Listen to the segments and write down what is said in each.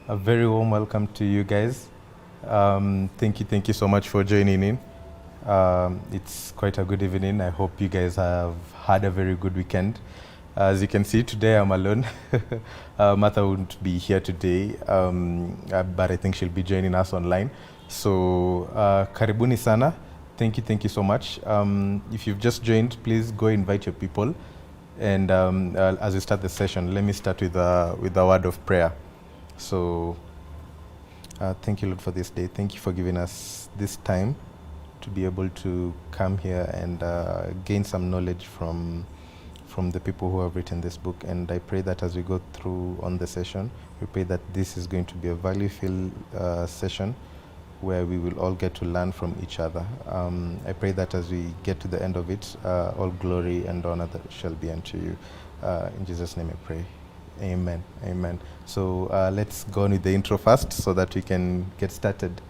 A very warm welcome to you guys. Thank you so much for joining in. It's quite a good evening. I hope you guys have had a very good weekend. As you can see, today I'm alone. Martha won't be here today, but I think she'll be joining us online. So, karibuni sana. Thank you so much. If you've just joined, please go invite your people. And as we start the session, let me start with a word of prayer. So, thank you, Lord, for this day. Thank you for giving us this time to be able to come here and gain some knowledge from the people who have written this book. And I pray that as we go through on the session, we pray that this is going to be a value-filled session where we will all get to learn from each other. I pray that as we get to the end of it, all glory and honor that shall be unto you. In Jesus' name I pray. Amen. Amen. So let's go on with the intro first so that we can get started.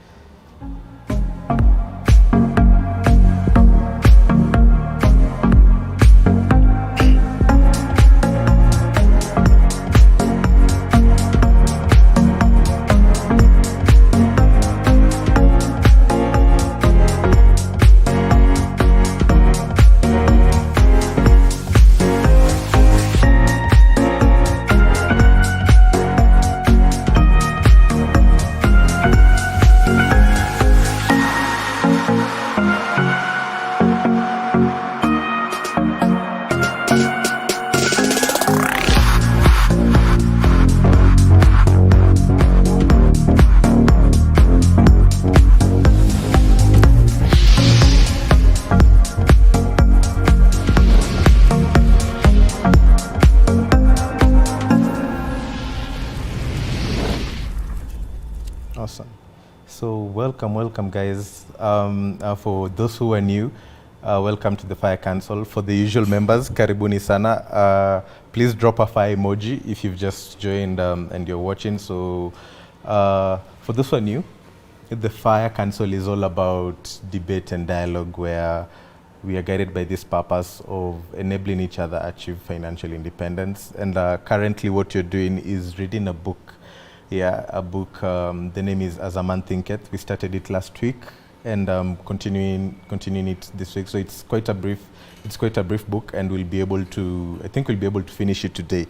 Awesome. So welcome guys. For those who are new, welcome to the Fire Council. For the usual members, karibuni sana. Please drop a fire emoji if you've just joined and you're watching. So for those who are new, the Fire Council is all about debate and dialogue where we are guided by this purpose of enabling each other achieve financial independence. And currently what you're doing is reading a book. Yeah, a book. The name is As a Man Thinketh. We started it last week and continuing it this week. So it's quite a brief book, and we'll be able to. I think we'll be able to finish it today.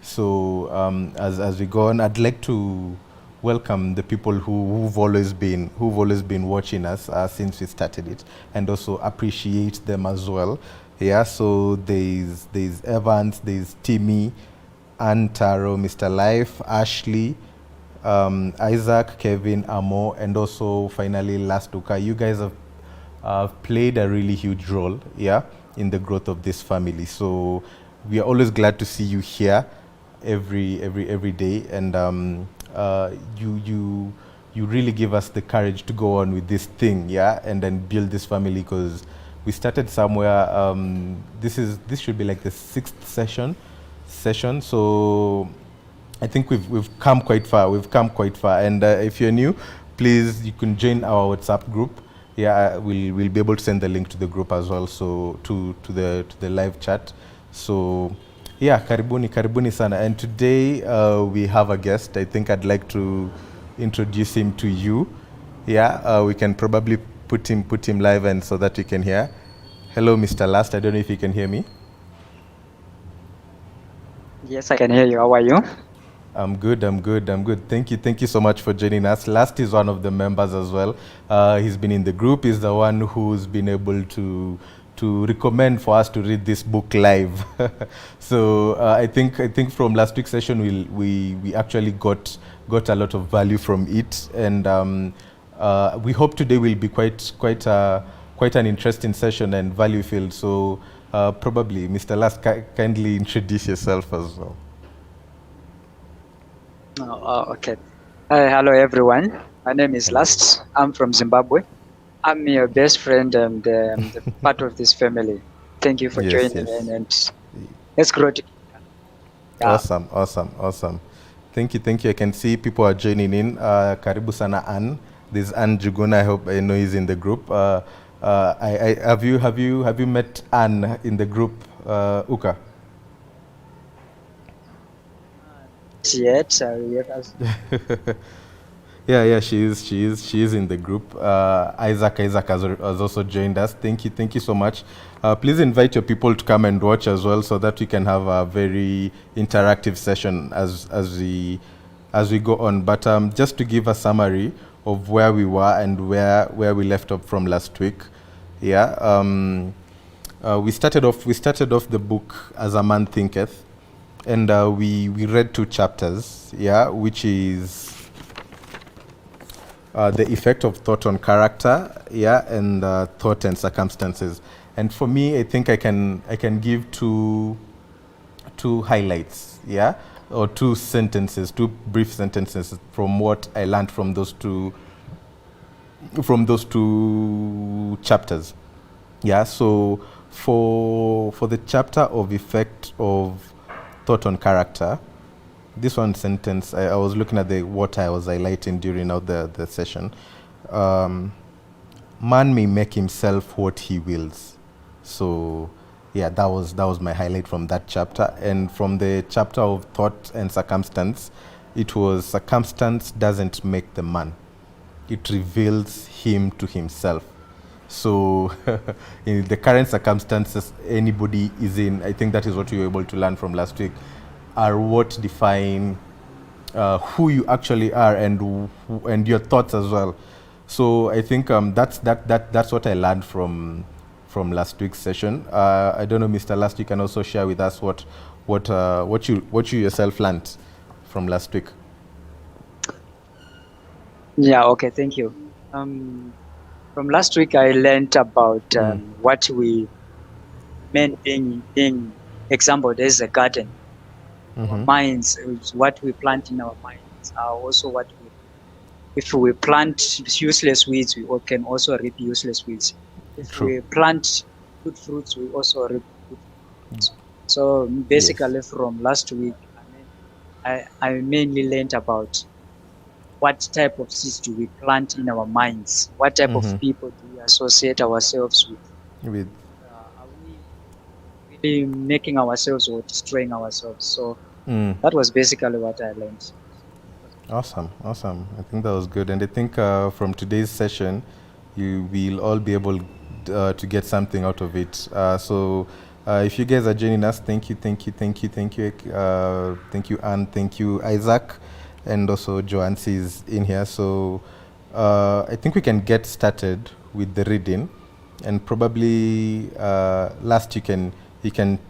So as we go on, I'd like to welcome the people who've always been watching us since we started it, and also appreciate them as well. Yeah. So there's Evans, there's Timmy, Antaro, Mr. Life, Ashley. Isaac, Kevin, Amo, and also finally Lastuka. You guys have played a really huge role, yeah, in the growth of this family. So we are always glad to see you here every day, and you really give us the courage to go on with this thing, yeah, and then build this family, because we started somewhere. This should be like the sixth session. So I think we've come quite far. And if you're new, please, you can join our WhatsApp group. Yeah, we'll be able to send the link to the group as well. So to the live chat. So yeah, karibuni sana. And today we have a guest. I think I'd like to introduce him to you. Yeah, we can probably put him live, and so that you can hear. Hello, Mr. Last. I don't know if you can hear me. Yes, I can hear you. How are you? I'm good. Thank you so much for joining us. Last is one of the members as well. He's been in the group. He's the one who's been able to recommend for us to read this book live. So I think from last week's session we actually got a lot of value from it, and we hope today will be quite an interesting session and value filled. So probably Mr. Last, kindly introduce yourself as well. Okay. Hello, everyone. My name is Last. I'm from Zimbabwe. I'm your best friend and part of this family. Thank you for joining in, and let's grow together. Yeah. Awesome. Thank you. I can see people are joining in. Karibu sana Ann. There's Ann Juguna. I know he's in the group. Have you met Ann in the group, Uka? Yet, Yeah, she is in the group. Isaac has also joined us. Thank you so much. Please invite your people to come and watch as well, so that we can have a very interactive session as we go on. But just to give a summary of where we were and where we left off from last week. Yeah. We started off the book As a Man Thinketh, and we read 2 chapters. Yeah, which is the effect of thought on character, yeah, and thought and circumstances. And for me, I think I can give two highlights, yeah, or two brief sentences from what I learned from those two chapters. Yeah, so for the chapter of effect of thought on character, this one sentence, I was looking at what I was highlighting during out the session. Um, Man may make himself what he wills. So yeah, that was my highlight from that chapter. And from the chapter of thought and circumstance, it was circumstance doesn't make the man, it reveals him to himself. So in the current circumstances anybody is in, I think that is what we were able to learn from last week, are what define who you actually are, and your thoughts as well. So I think that's what I learned from last week's session. I don't know, Mr. Last, you can also share with us what you yourself learned from last week. yeah, okay, thank you. From last week, I learned about what we mean being exampled as a garden. Our minds, what we plant in our minds, are also what we. If we plant useless weeds, we can also reap useless weeds. If True. we plant good fruits, we also reap good fruits. So basically, from last week, I mainly learned about what type of seeds do we plant in our minds? What type of people do we associate ourselves with? With Are we really making ourselves or destroying ourselves? So that was basically what I learned. Awesome. I think that was good, and I think from today's session, you will all be able to get something out of it. So, if you guys are joining us, thank you, Anne, thank you, Isaac, and also Joancy is in here. So, I think we can get started with the reading, and probably Last you can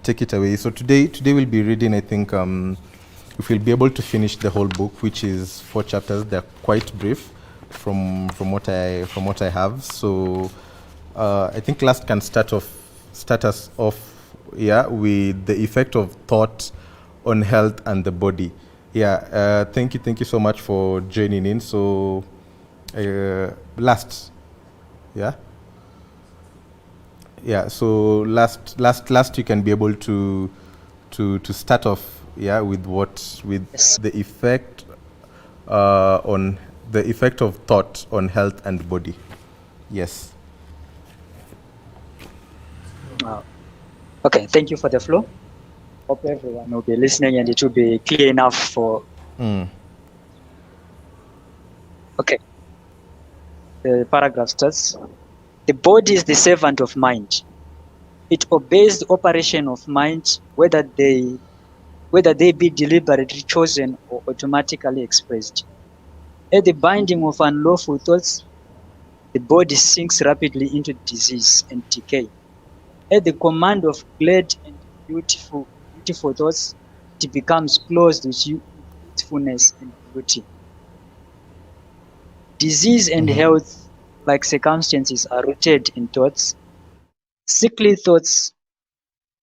take it away. So today we'll be reading, I think. If we'll be able to finish the whole book, which is 4 chapters, they're quite brief from what I have. So I think Last can start us off, yeah, with the effect of thought on health and the body. Yeah, thank you so much for joining in. So Last, yeah. Yeah, so last you can be able to start off, yeah, with Yes. the effect on the effect of thought on health and body. Yes. Okay, thank you for the floor. Hope everyone will be listening and it will be clear enough for. Okay, the paragraph starts. The body is the servant of mind. It obeys the operation of mind, whether they be deliberately chosen or automatically expressed. At the binding of unlawful thoughts, the body sinks rapidly into disease and decay. At the command of glad and beautiful thoughts, it becomes clothed with youthfulness and beauty. Disease and health, like circumstances, are rooted in thoughts. Sickly thoughts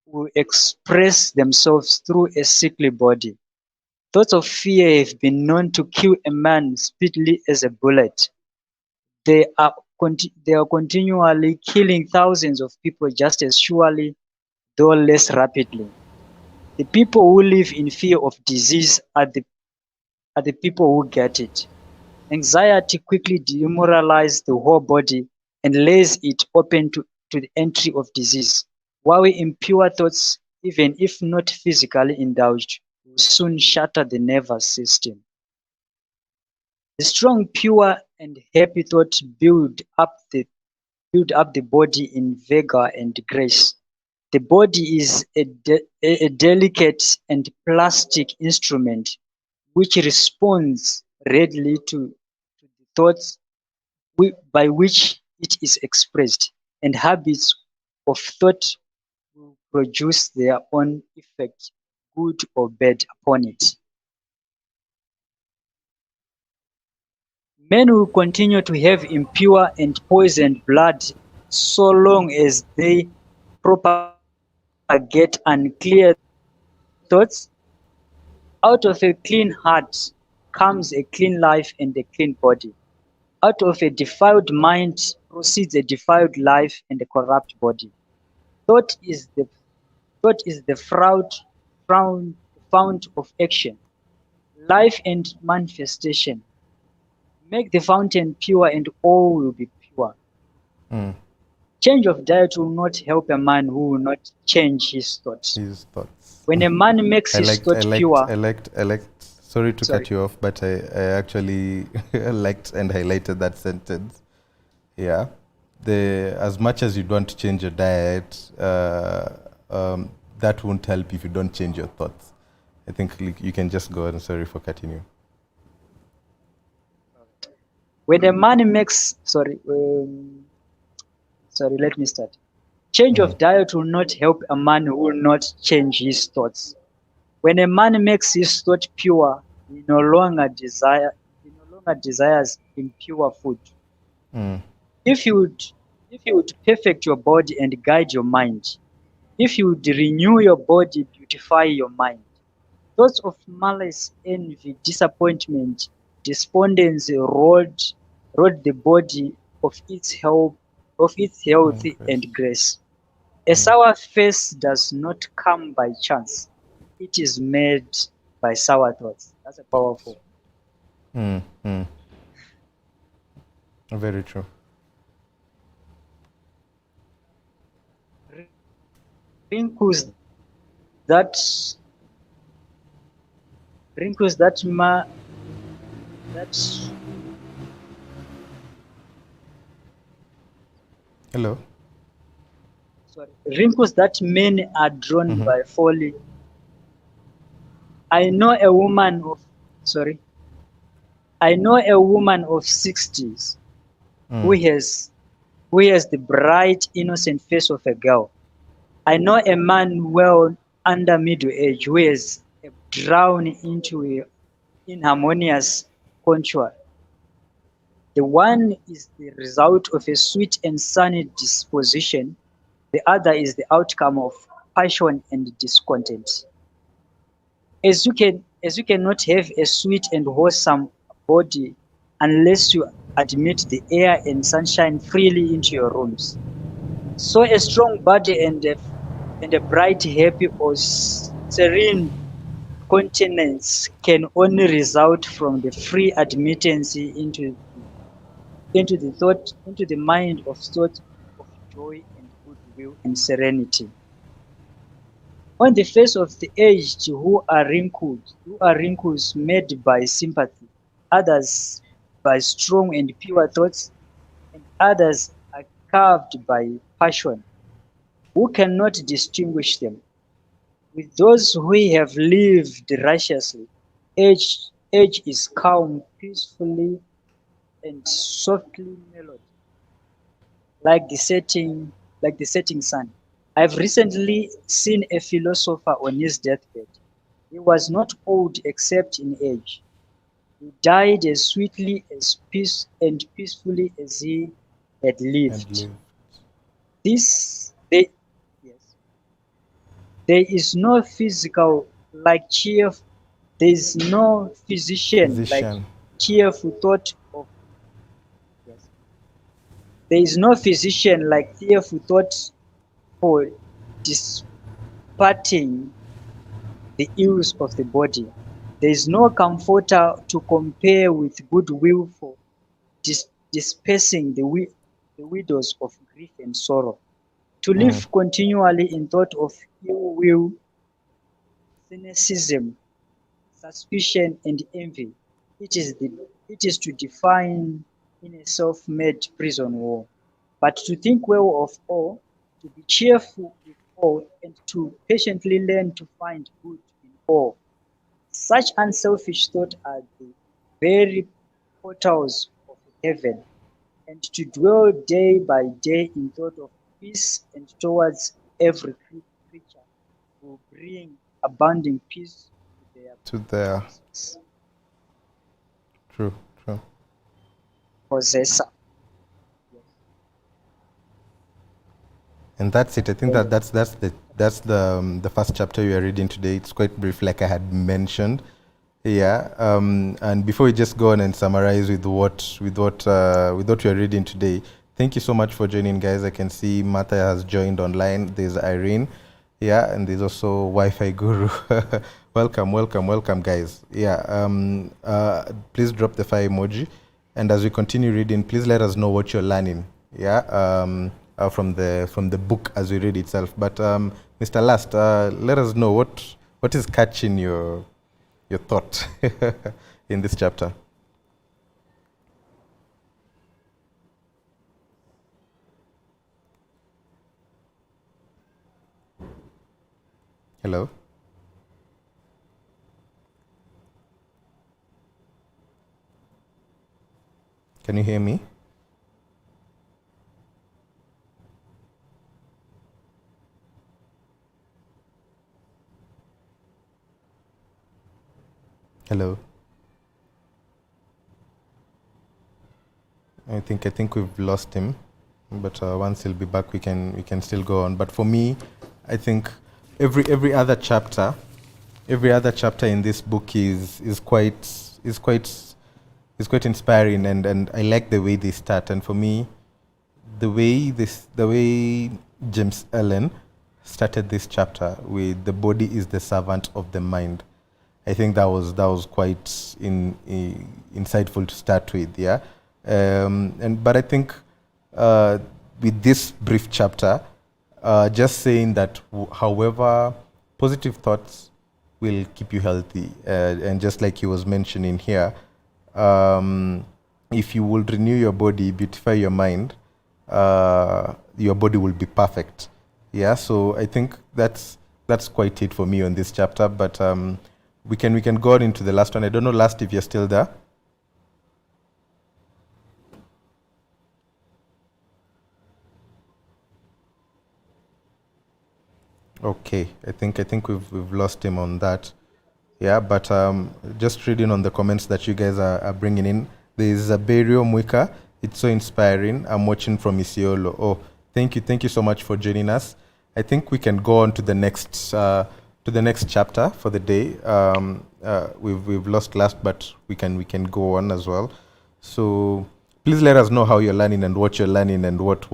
will express themselves through a sickly body. Thoughts of fear have been known to kill a man speedily as a bullet. They are continually killing thousands of people just as surely, though less rapidly. The people who live in fear of disease are the people who get it. Anxiety quickly demoralizes the whole body and lays it open to the entry of disease, while impure thoughts, even if not physically indulged, will soon shatter the nervous system. The strong, pure, and happy thoughts build up the body in vigor and grace. The body is a delicate and plastic instrument which responds readily to the thoughts by which it is expressed, and habits of thought will produce their own effect, good or bad, upon it. Men will continue to have impure and poisoned blood so long as they propagate unclear thoughts. Out of a clean heart comes a clean life and a clean body. Out of a defiled mind proceeds a defiled life and a corrupt body. Thought is the thought is the fount of action, life and manifestation. Make the fountain pure and all will be pure. Mm. Change of diet will not help a man who will not change his thoughts. His thoughts. When a man makes his thought pure, I liked. Sorry to sorry, cut you off, but I actually liked and highlighted that sentence. Yeah, as much as you don't change your diet, that won't help if you don't change your thoughts. I think you can just go on. Sorry for cutting you. when a man makes, let me start. Change of diet will not help a man who will not change his thoughts. When a man makes his thought pure, he no longer desires impure food. Mm. If you would perfect your body and guide your mind, if you would renew your body, beautify your mind, thoughts of malice, envy, disappointment, despondency rob the body of its health, and grace. A sour face does not come by chance. It is made by sour thoughts. That's a powerful. Mm. Mm. Very true. Wrinkles that wrinkles that ma that Hello. wrinkles that men are drawn by folly. I know a woman of sorry. I know a woman of 60s who has the bright, innocent face of a girl. I know a man well under middle age who has drawn into a inharmonious contour. The one is the result of a sweet and sunny disposition. The other is the outcome of passion and discontent. As you cannot have a sweet and wholesome body unless you admit the air and sunshine freely into your rooms. So a strong body and a bright, happy, or serene countenance can only result from the free admittance into the mind of thought of joy and goodwill and serenity. On the face of the aged who are wrinkles made by sympathy, others by strong and pure thoughts, and others are carved by passion. Who cannot distinguish them? With those who have lived righteously, age is calm, peacefully, and softly mellowed, like the setting sun. I've recently seen a philosopher on his deathbed. He was not old except in age. He died as sweetly as peacefully as he had And lived. live. This they yes. There is no physical like cheer. There is no physician like Physician. cheerful thought of yes. There is no physician like cheerful thought for dissipating the ills of the body. There is no comforter to compare with goodwill for dispersing the widows of grief and sorrow. To live continually in thought of ill will, cynicism, suspicion, and envy. It is to define in a self-made prison wall. But to think well of all, to be cheerful with all, and to patiently learn to find good in all. Such unselfish thought are the very portals of heaven, and to dwell day by day in thought of peace and towards every creature will bring abounding peace to their To the true, true. possessor. Yes. And that's it. I think that's the first chapter we are reading today. It's quite brief, like I had mentioned. Yeah. And before we just go on and summarize with what we are reading today, thank you so much for joining, guys. I can see Martha has joined online. There's Irene. Yeah, and there's also Wi-Fi Guru. welcome, guys. Yeah. Please drop the fire emoji, and as we continue reading, please let us know what you're learning. Yeah. From the book as we read itself. But Mr. Last, let us know what is catching your thought in this chapter. Hello. Can you hear me? Hello. I think we've lost him, but once he'll be back, we can still go on. But for me, I think every other chapter in this book is quite inspiring, and I like the way they start. And for me, the way James Allen started this chapter with the body is the servant of the mind. I think that was quite insightful to start with, yeah. But I think with this brief chapter, just saying that, however, positive thoughts will keep you healthy, and just like he was mentioning here, if you will renew your body, beautify your mind, your body will be perfect. Yeah, so I think that's quite it for me on this chapter. But we can go on into the last one. I don't know, Last, if you're still there. Okay, I think we've lost him on that. Yeah, but just reading on the comments that you guys are bringing in, there is a Berio Mwika. It's so inspiring. I'm watching from Isiolo. Oh, thank you so much for joining us. I think we can go on to the next chapter for the day. We've lost Last, but we can go on as well. So please let us know how you're learning and what you're learning and what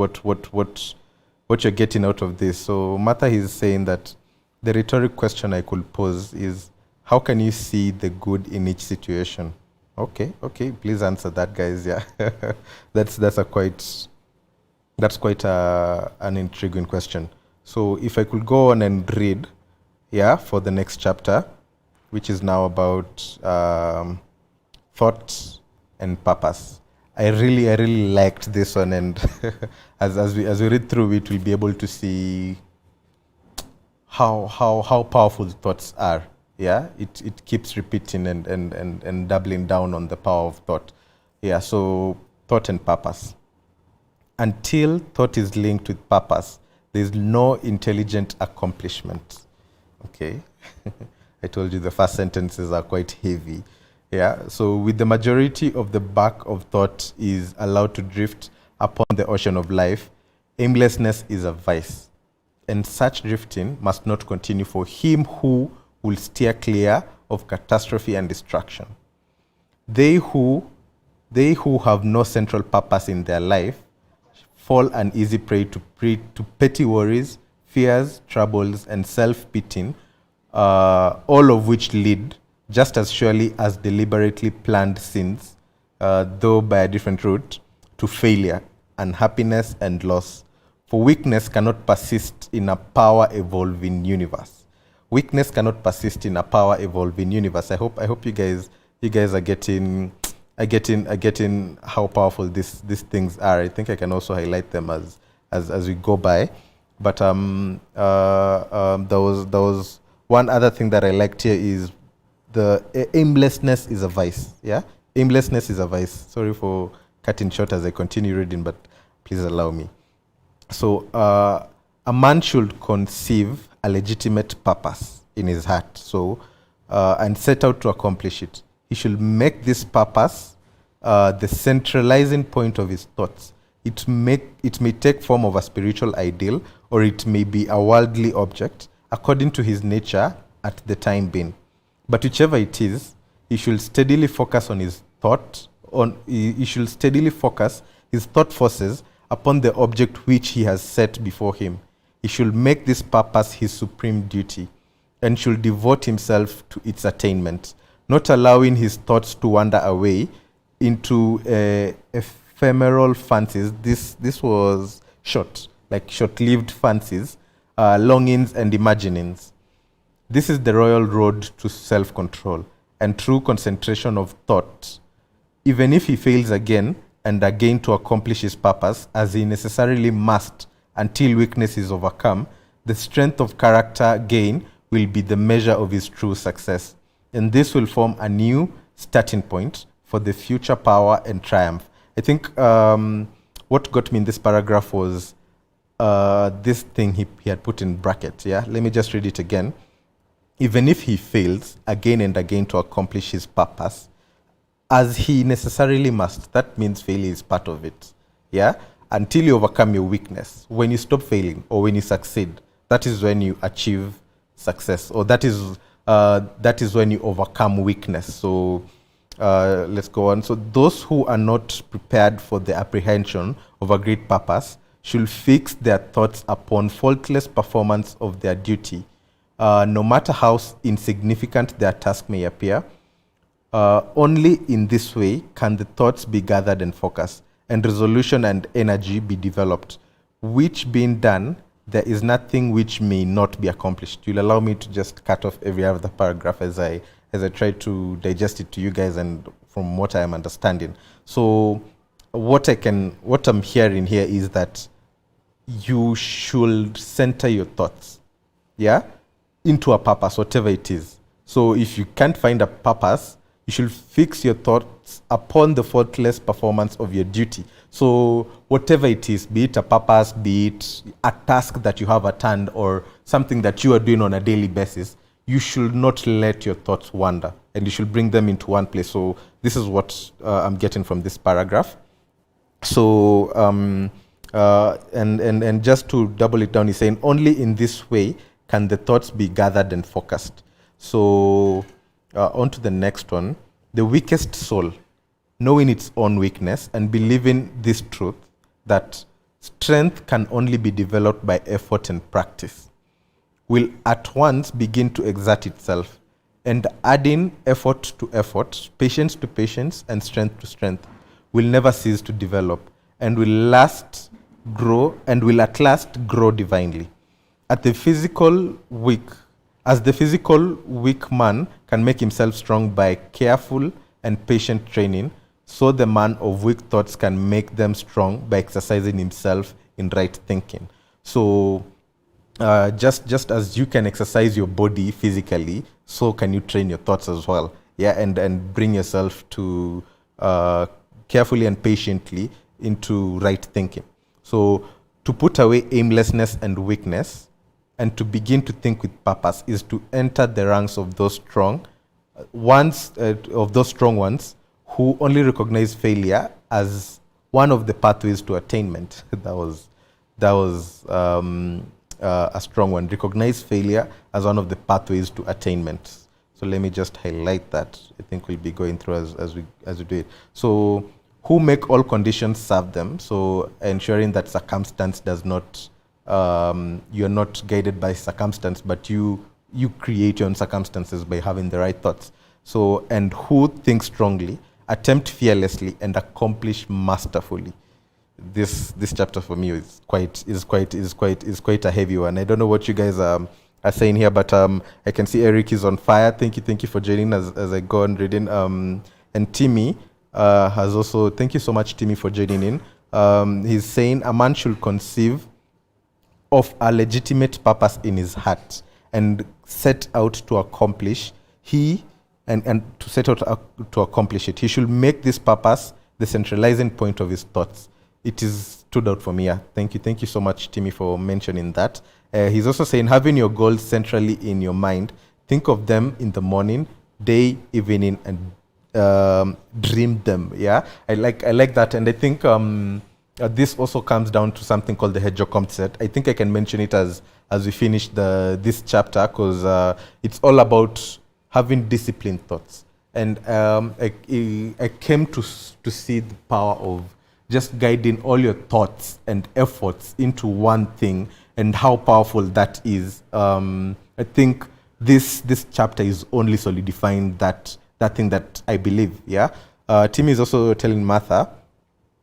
you're getting out of this. So Martha is saying that the rhetoric question I could pose is, how can you see the good in each situation? Okay, please answer that, guys. Yeah, that's quite an intriguing question. So if I could go on and read, yeah, for the next chapter, which is now about thought and purpose. I really liked this one, and as we read through it, we'll be able to see how powerful thoughts are. Yeah, it keeps repeating and doubling down on the power of thought. Yeah, so thought and purpose. Until thought is linked with purpose, there is no intelligent accomplishment. Okay, I told you the first sentences are quite heavy. Yeah, so with the majority of the back of thought is allowed to drift upon the ocean of life, aimlessness is a vice. And such drifting must not continue for him who will steer clear of catastrophe and destruction. They who have no central purpose in their life fall an easy prey to petty worries, fears, troubles, and self-pitying, all of which lead, just as surely as deliberately planned sins, though by a different route, to failure, unhappiness, and loss. For weakness cannot persist in a power-evolving universe. weakness cannot persist in a power evolving universe. I hope you guys are getting how powerful these things are. I think I can also highlight them as we go by. But there was one other thing that I liked here is the aimlessness is a vice. Yeah, aimlessness is a vice. Sorry for cutting short as I continue reading, but please allow me. So a man should conceive a legitimate purpose in his heart, so and set out to accomplish it. He should make this purpose the centralizing point of his thoughts. It may take form of a spiritual ideal, or it may be a worldly object, according to his nature at the time being. But whichever it is, he should steadily focus on his thought. He should steadily focus his thought forces upon the object which he has set before him. He should make this purpose his supreme duty, and should devote himself to its attainment, not allowing his thoughts to wander away into ephemeral fancies. This was short-lived fancies, longings and imaginings. This is the royal road to self-control and true concentration of thought. Even if he fails again and again to accomplish his purpose, as he necessarily must until weakness is overcome, the strength of character gain will be the measure of his true success. And this will form a new starting point for the future power and triumph. I think what got me in this paragraph was this thing he had put in bracket. Yeah, let me just read it again. Even if he fails again and again to accomplish his purpose, as he necessarily must, that means failure is part of it. Yeah, until you overcome your weakness. When you stop failing or when you succeed, that is when you achieve success, or that is when you overcome weakness. So let's go on. So those who are not prepared for the apprehension of a great purpose should fix their thoughts upon faultless performance of their duty, no matter how insignificant their task may appear. Only in this way can the thoughts be gathered and focused, and resolution and energy be developed, which being done, there is nothing which may not be accomplished. You'll allow me to just cut off every other paragraph as I try to digest it to you guys and from what I am understanding. So what I'm hearing here is that you should center your thoughts, yeah, into a purpose, whatever it is. So if you can't find a purpose, you should fix your thoughts upon the faultless performance of your duty. So whatever it is, be it a purpose, be it a task that you have at hand, or something that you are doing on a daily basis, you should not let your thoughts wander, and you should bring them into one place. So this is what I'm getting from this paragraph. So and just to double it down, he's saying only in this way can the thoughts be gathered and focused. So on to the next one. The weakest soul, knowing its own weakness and believing this truth, that strength can only be developed by effort and practice, will at once begin to exert itself, and adding effort to effort, patience to patience, and strength to strength, will never cease to develop, and will at last grow divinely. As the physical weak man can make himself strong by careful and patient training, so the man of weak thoughts can make them strong by exercising himself in right thinking. So just as you can exercise your body physically, so can you train your thoughts as well. Yeah, and bring yourself to carefully and patiently into right thinking. So to put away aimlessness and weakness, and to begin to think with purpose, is to enter the ranks of those strong ones, who only recognize failure as one of the pathways to attainment. That was a strong one. Recognize failure as one of the pathways to attainment. So let me just highlight that. I think we'll be going through as we do it. So who make all conditions serve them. So ensuring that circumstance does not, you're not guided by circumstance, but you create your own circumstances by having the right thoughts. So, and who think strongly, attempt fearlessly, and accomplish masterfully. This chapter for me is quite a heavy one. I don't know what you guys are are saying here, but I can see Eric is on fire. Thank you for joining as I go on reading. And Timmy has also, thank you so much, Timmy, for joining in. He's saying a man should conceive of a legitimate purpose in his heart and set out to accomplish and to set out to accomplish it. He should make this purpose the centralizing point of his thoughts. It is stood out for me. Yeah. Thank you so much, Timmy, for mentioning that. He's also saying having your goals centrally in your mind, think of them in the morning, day, evening, and dream them. Yeah, I like that, and I think this also comes down to something called the hedgehog concept. I think I can mention it as we finish this chapter, because it's all about having disciplined thoughts. And I came to see the power of just guiding all your thoughts and efforts into one thing, and how powerful that is. I think this chapter is only solidifying that thing that I believe. Yeah. Tim is also telling Martha,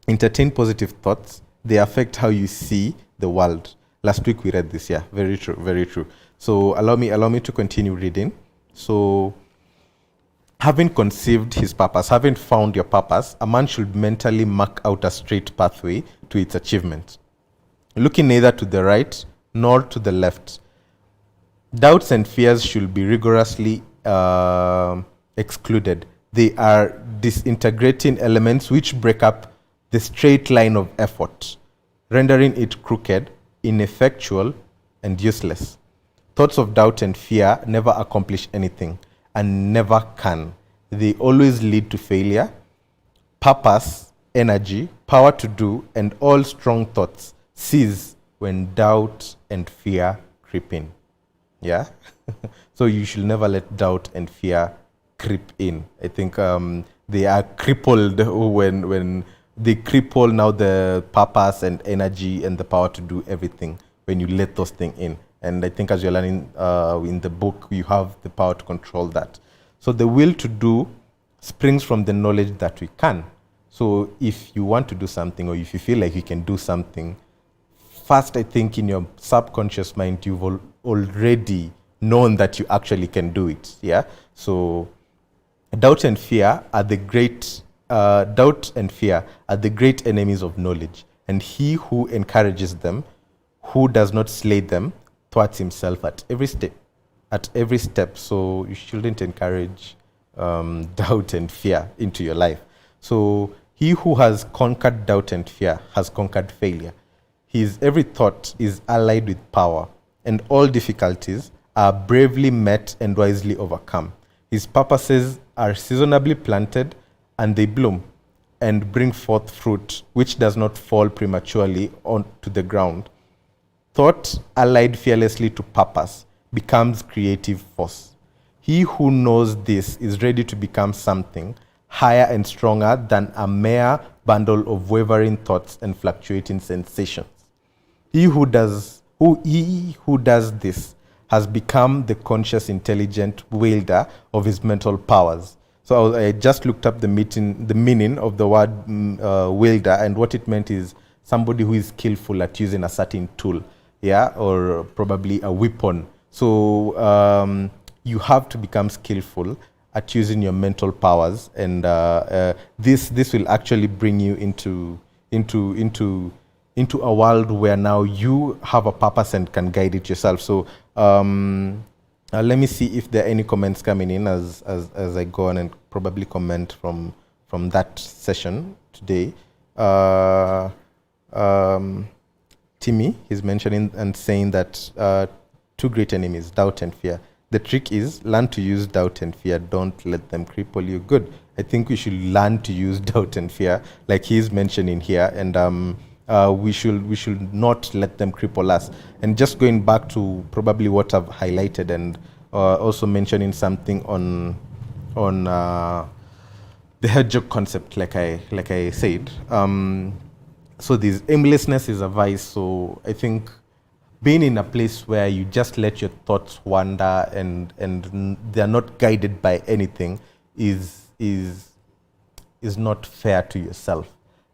entertain positive thoughts. They affect how you see the world. Last week we read this. Yeah, very true, very true. So allow me to continue reading. So, having conceived his purpose, having found your purpose, a man should mentally mark out a straight pathway to its achievement, looking neither to the right nor to the left. Doubts and fears should be rigorously excluded. They are disintegrating elements which break up the straight line of effort, rendering it crooked, ineffectual, and useless. Thoughts of doubt and fear never accomplish anything, and never can. They always lead to failure. Purpose, energy, power to do, and all strong thoughts cease when doubt and fear creep in. Yeah? So you should never let doubt and fear creep in. I think they are crippled when they cripple now the purpose and energy and the power to do everything when you let those things in. And I think as you're learning in the book, you have the power to control that. So the will to do springs from the knowledge that we can. So if you want to do something, or if you feel like you can do something, first, I think in your subconscious mind, you've already known that you actually can do it. Yeah. So doubt and fear are the great enemies of knowledge. And he who encourages them, who does not slay them, thwarts himself at every step. So you shouldn't encourage doubt and fear into your life. So he who has conquered doubt and fear has conquered failure. His every thought is allied with power, and all difficulties are bravely met and wisely overcome. His purposes are seasonably planted, and they bloom and bring forth fruit which does not fall prematurely onto the ground. Thought allied fearlessly to purpose becomes creative force. He who knows this is ready to become something higher and stronger than a mere bundle of wavering thoughts and fluctuating sensations. He who does this has become the conscious, intelligent wielder of his mental powers. So I just looked up the meaning of the word wielder, and what it meant is somebody who is skillful at using a certain tool, yeah, or probably a weapon. So you have to become skillful at using your mental powers, and this will actually bring you into a world where now you have a purpose and can guide it yourself. So let me see if there are any comments coming in as I go on and probably comment from that session today. Timmy is mentioning and saying that two great enemies, doubt and fear. The trick is learn to use doubt and fear. Don't let them cripple you. Good. I think we should learn to use doubt and fear, like he's mentioning here, and we should not let them cripple us. And just going back to probably what I've highlighted, and also mentioning something on the hedgehog concept, like I said. So this aimlessness is a vice. So I think being in a place where you just let your thoughts wander and they're not guided by anything is not fair to yourself.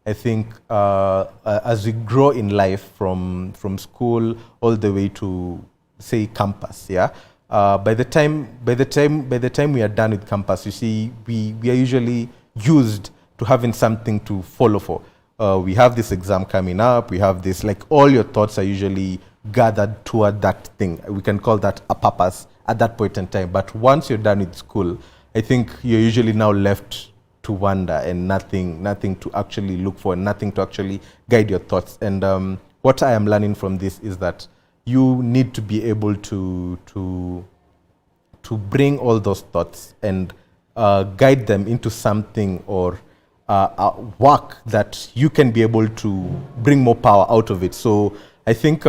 I think as we grow in life, from school all the way to say campus, yeah. By the time we are done with campus, you see, we are usually used to having something to follow for. We have this exam coming up. We have this, like, all your thoughts are usually gathered toward that thing. We can call that a purpose at that point in time. But once you're done with school, I think you're usually now left to wonder and nothing to actually look for, and nothing to actually guide your thoughts. And what I am learning from this is that you need to be able to bring all those thoughts and guide them into something or work that you can be able to bring more power out of it. So I think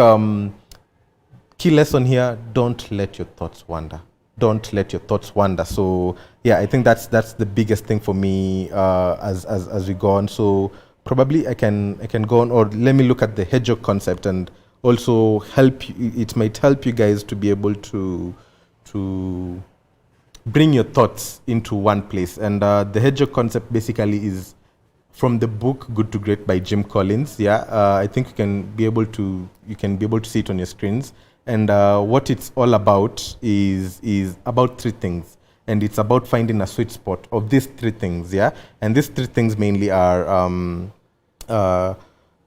key lesson here: don't let your thoughts wander. Don't let your thoughts wander. So yeah, I think that's the biggest thing for me as we go on. So probably I can go on, or let me look at the hedgehog concept and also help you. It might help you guys to be able to bring your thoughts into one place. And the hedgehog concept basically is from the book Good to Great by Jim Collins. Yeah, I think you can be able to see it on your screens. And what it's all about is about three things, and it's about finding a sweet spot of these three things. Yeah, and these three things mainly are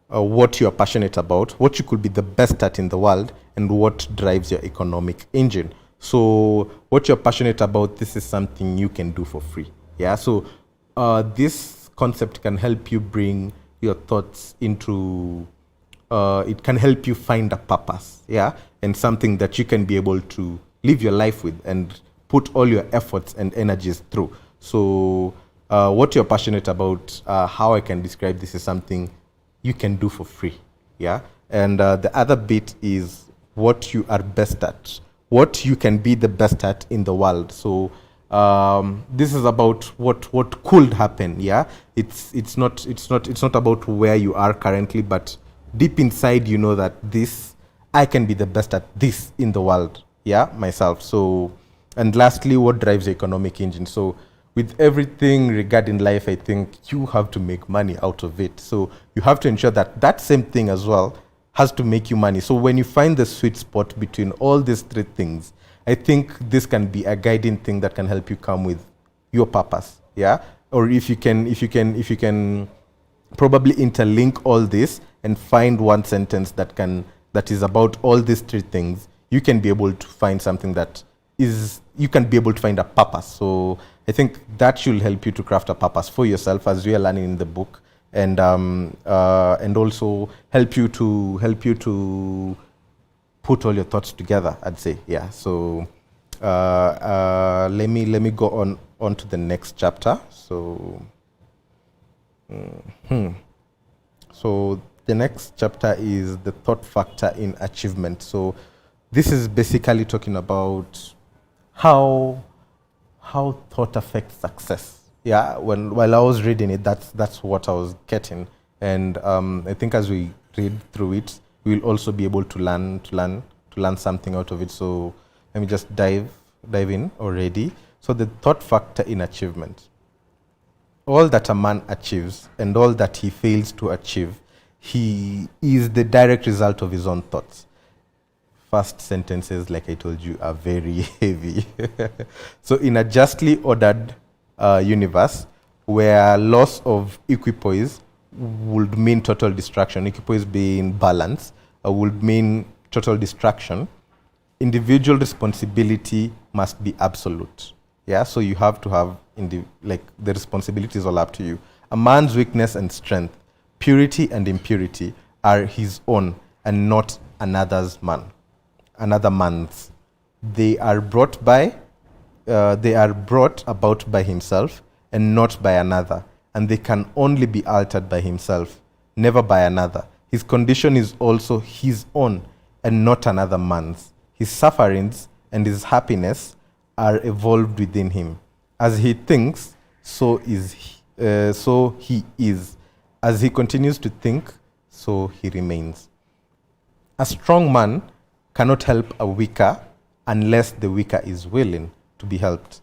what you are passionate about, what you could be the best at in the world, and what drives your economic engine. So what you're passionate about, this is something you can do for free. Yeah, so this concept can help you bring your thoughts into, it can help you find a purpose, yeah, and something that you can be able to live your life with and put all your efforts and energies through. So what you're passionate about, how I can describe this, is something you can do for free, yeah. And the other bit is what you are best at, what you can be the best at in the world. So this is about what could happen, yeah. It's not about where you are currently, but deep inside you know that I can be the best at this in the world, yeah, myself. So, and lastly, what drives the economic engine? So with everything regarding life, I think you have to make money out of it. So you have to ensure that that same thing as well has to make you money. So when you find the sweet spot between all these three things, I think this can be a guiding thing that can help you come with your purpose, yeah. Or if you can probably interlink all this and find one sentence that is about all these three things, you can be able to find something that is, you can be able to find a purpose. So I think that should help you to craft a purpose for yourself, as we are learning in the book, and also help you to put all your thoughts together, I'd say, yeah. So let me go on to the next chapter. So so the next chapter is the thought factor in achievement. So this is basically talking about how thought affects success. Yeah, while I was reading it, that's what I was getting, and I think as we read through it, we'll also be able to learn something out of it. So let me just dive in already. So the thought factor in achievement: all that a man achieves and all that he fails to achieve, he is the direct result of his own thoughts. First sentences, like I told you, are very heavy. So in a justly ordered universe where loss of equipoise would mean total destruction, equipoise being balance, would mean total destruction, individual responsibility must be absolute. Yeah, so you have to have the responsibility is all up to you. A man's weakness and strength, purity and impurity are his own and not another man's. They are brought about by himself and not by another, and they can only be altered by himself, never by another. His condition is also his own and not another man's. His sufferings and his happiness are evolved within him. As he thinks, so he is. As he continues to think, so he remains. A strong man cannot help a weaker unless the weaker is willing to be helped.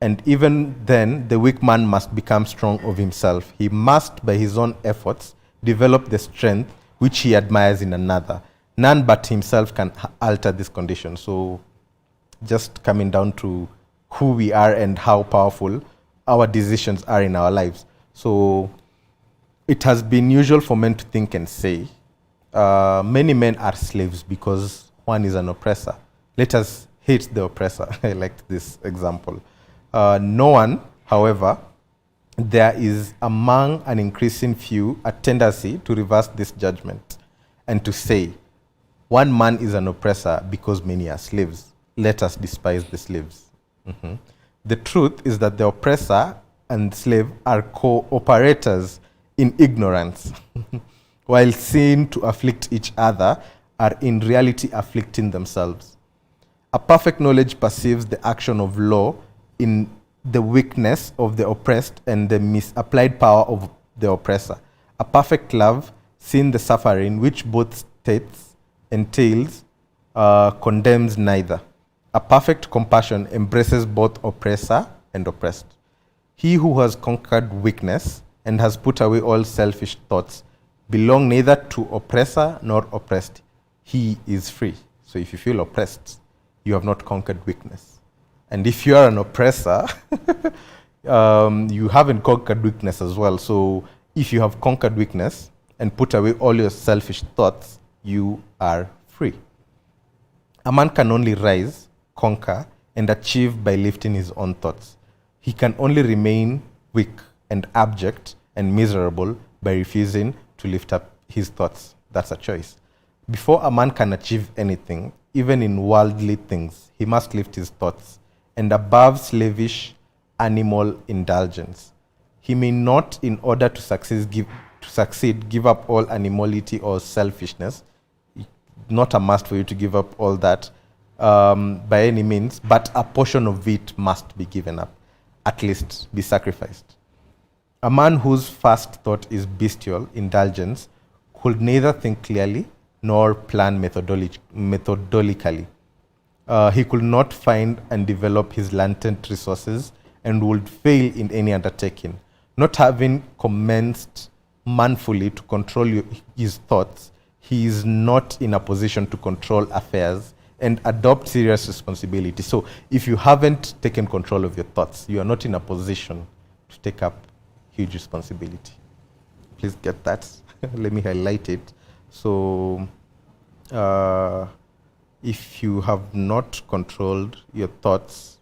And even then, the weak man must become strong of himself. He must, by his own efforts, develop the strength which he admires in another. None but himself can alter this condition. So just coming down to who we are and how powerful our decisions are in our lives. So it has been usual for men to think and say, many men are slaves because one is an oppressor. Let us hate the oppressor. I liked this example. No one, however, there is among an increasing few a tendency to reverse this judgment and to say, one man is an oppressor because many are slaves. Let us despise the slaves. Mhm. The truth is that the oppressor and slave are cooperators in ignorance, while seen to afflict each other, are in reality afflicting themselves. A perfect knowledge perceives the action of law in the weakness of the oppressed and the misapplied power of the oppressor. A perfect love, seeing the suffering which both states entails, condemns neither. A perfect compassion embraces both oppressor and oppressed. He who has conquered weakness and has put away all selfish thoughts belong neither to oppressor nor oppressed. He is free. So if you feel oppressed, you have not conquered weakness. And if you are an oppressor, you haven't conquered weakness as well. So if you have conquered weakness and put away all your selfish thoughts, you are free. A man can only rise, conquer, and achieve by lifting his own thoughts. He can only remain weak and abject and miserable by refusing to lift up his thoughts. That's a choice. Before a man can achieve anything, even in worldly things, he must lift his thoughts, and above slavish animal indulgence. He may not, in order to succeed, give up all animality or selfishness. Not a must for you to give up all that by any means, but a portion of it must be given up, at least be sacrificed. A man whose first thought is bestial indulgence could neither think clearly nor plan methodically. He could not find and develop his latent resources and would fail in any undertaking. Not having commenced manfully to control his thoughts, he is not in a position to control affairs and adopt serious responsibility. So if you haven't taken control of your thoughts, you are not in a position to take up huge responsibility. Please get that. Let me highlight it. So if you have not controlled your thoughts,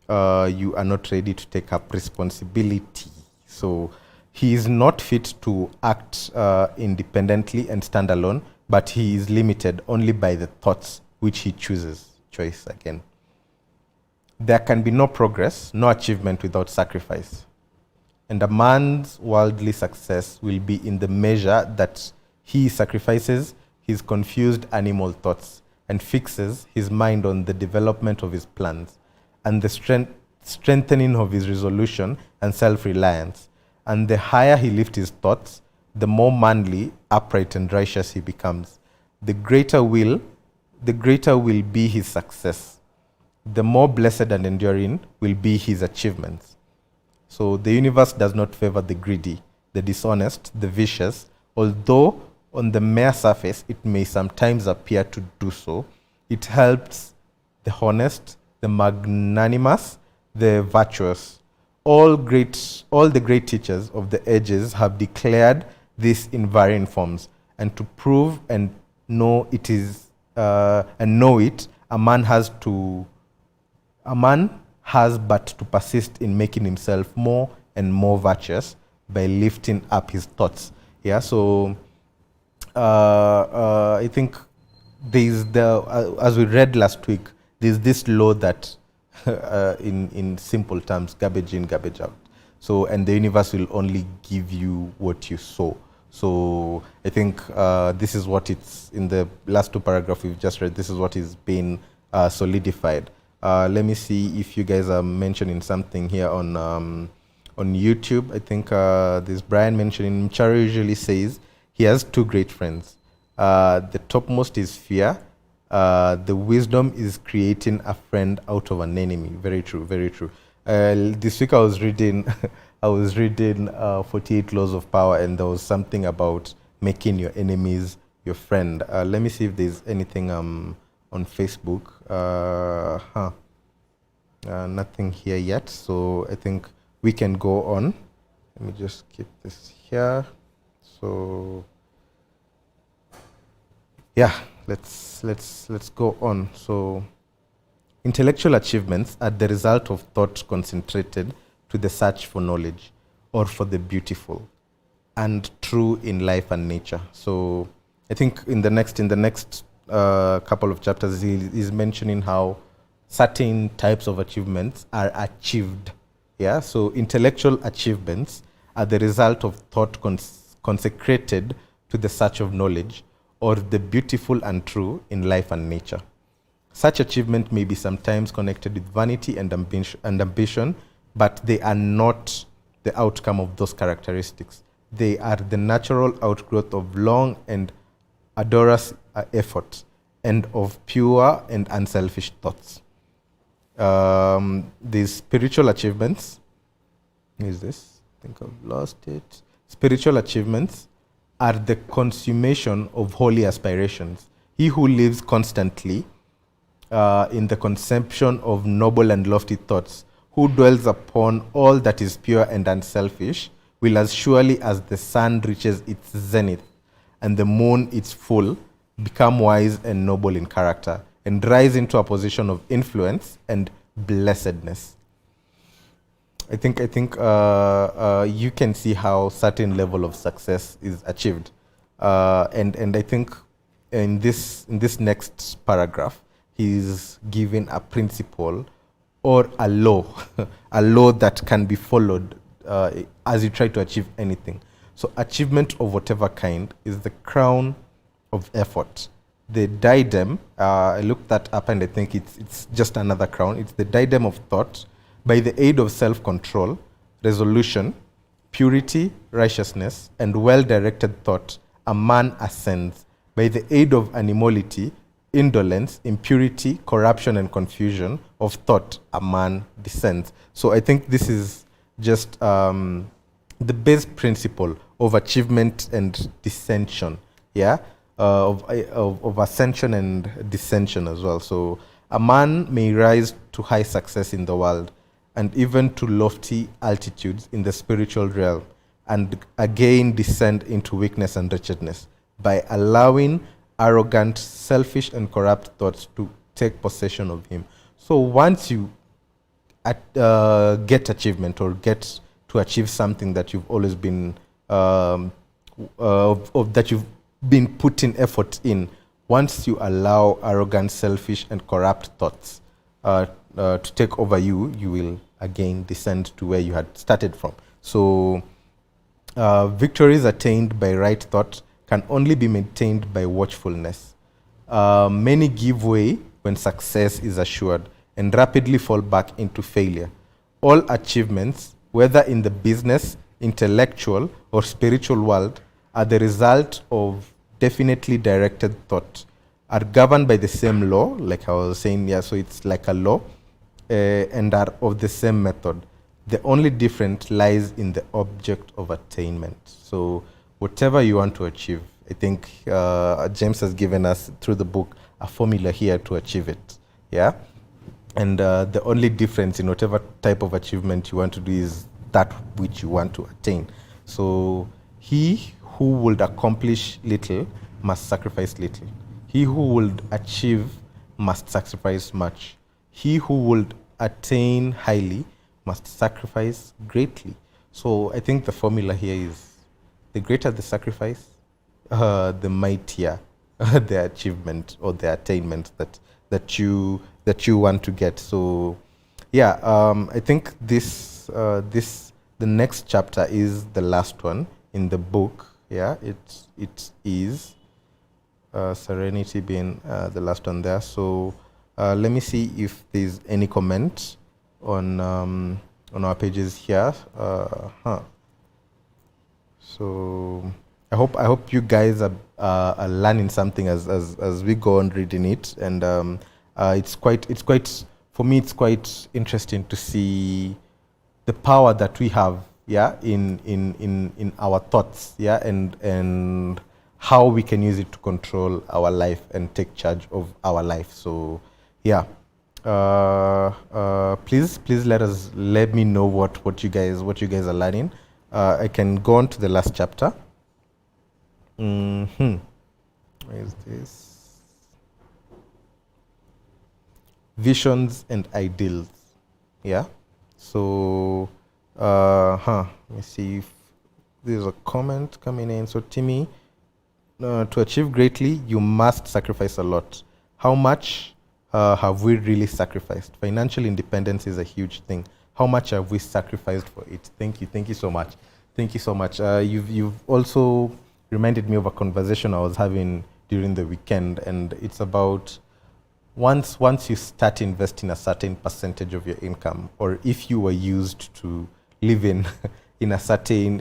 you are not ready to take up responsibility. So he is not fit to act independently and stand alone, but he is limited only by the thoughts which he chooses. Choice again. There can be no progress, no achievement without sacrifice. And a man's worldly success will be in the measure that he sacrifices his confused animal thoughts and fixes his mind on the development of his plans and the strengthening of his resolution and self-reliance. And the higher he lifts his thoughts, the more manly, upright, and righteous he becomes. The greater will be his success. The more blessed and enduring will be his achievements. So the universe does not favor the greedy, the dishonest, the vicious, although on the mere surface it may sometimes appear to do so. It helps the honest, the magnanimous, the virtuous. All the great teachers of the ages have declared this in varying forms, and to prove and know it, a man has but to persist in making himself more and more virtuous by lifting up his thoughts. Yeah, so I think there's as we read last week, there's this law that in simple terms, garbage in, garbage out. So, and the universe will only give you what you sow. So I think this is what it's in the last two paragraphs we've just read. This is what is being solidified. Let me see if you guys are mentioning something here on YouTube. I think this Brian mentioning, Charo usually says he has two great friends. The topmost is fear. The wisdom is creating a friend out of an enemy. Very true, very true. This week I was reading 48 Laws of Power, and there was something about making your enemies your friend. Let me see if there's anything on Facebook. Nothing here yet, so I think we can go on. Let me just keep this here. So yeah, let's go on. So intellectual achievements are the result of thought concentrated to the search for knowledge or for the beautiful and true in life and nature. So I think in the next couple of chapters, he's mentioning how certain types of achievements are achieved. Yeah, so intellectual achievements are the result of thought consecrated to the search of knowledge or the beautiful and true in life and nature. Such achievement may be sometimes connected with vanity and ambition, but they are not the outcome of those characteristics. They are the natural outgrowth of long and arduous effort and of pure and unselfish thoughts. These spiritual achievements, is this? I think I've lost it. Spiritual achievements are the consummation of holy aspirations. He who lives constantly in the conception of noble and lofty thoughts, who dwells upon all that is pure and unselfish, will as surely as the sun reaches its zenith and the moon its full, become wise and noble in character and rise into a position of influence and blessedness. I think you can see how certain level of success is achieved, and I think in this next paragraph, he's giving a principle or a law, a law that can be followed as you try to achieve anything. So achievement of whatever kind is the crown of effort. The diadem, I looked that up and I think it's just another crown. It's the diadem of thought. By the aid of self-control, resolution, purity, righteousness, and well-directed thought, a man ascends. By the aid of animality, indolence, impurity, corruption, and confusion of thought, a man descends. So I think this is just the base principle of achievement and dissension, yeah, of ascension and dissension as well. So a man may rise to high success in the world and even to lofty altitudes in the spiritual realm, and again descend into weakness and wretchedness by allowing arrogant, selfish, and corrupt thoughts to take possession of him. So once you get achievement or get to achieve something that you've always been that you've been putting effort in, once you allow arrogant, selfish, and corrupt thoughts to take over you, you will again descend to where you had started from. So victories attained by right thought can only be maintained by watchfulness. Many give way when success is assured and rapidly fall back into failure. All achievements, whether in the business, intellectual, or spiritual world, are the result of definitely directed thought, are governed by the same law, like I was saying, yeah, so it's like a law, and are of the same method. The only difference lies in the object of attainment. So whatever you want to achieve, I think James has given us through the book a formula here to achieve it, yeah? And the only difference in whatever type of achievement you want to do is that which you want to attain. So he who would accomplish little must sacrifice little. He who would achieve must sacrifice much. He who would attain highly must sacrifice greatly. So I think the formula here is the greater the sacrifice, the mightier the achievement or the attainment that you want to get. So yeah, I think the next chapter is the last one in the book. Yeah, it is Serenity being the last one there. So let me see if there's any comment on our pages here. So I hope you guys are learning something as we go on reading it, and it's quite for me it's quite interesting to see the power that we have, yeah, in our thoughts, yeah, and how we can use it to control our life and take charge of our life. So, yeah. Please let me know what you guys are learning. I can go on to the last chapter. Where is this? Visions and ideals. Yeah. So, let me see if there's a comment coming in. So, Timmy, to achieve greatly, you must sacrifice a lot. How much have we really sacrificed? Financial independence is a huge thing. How much have we sacrificed for it? Thank you so much. Thank you so much. You've also reminded me of a conversation I was having during the weekend, and it's about once you start investing a certain percentage of your income, or if you were used to living in a certain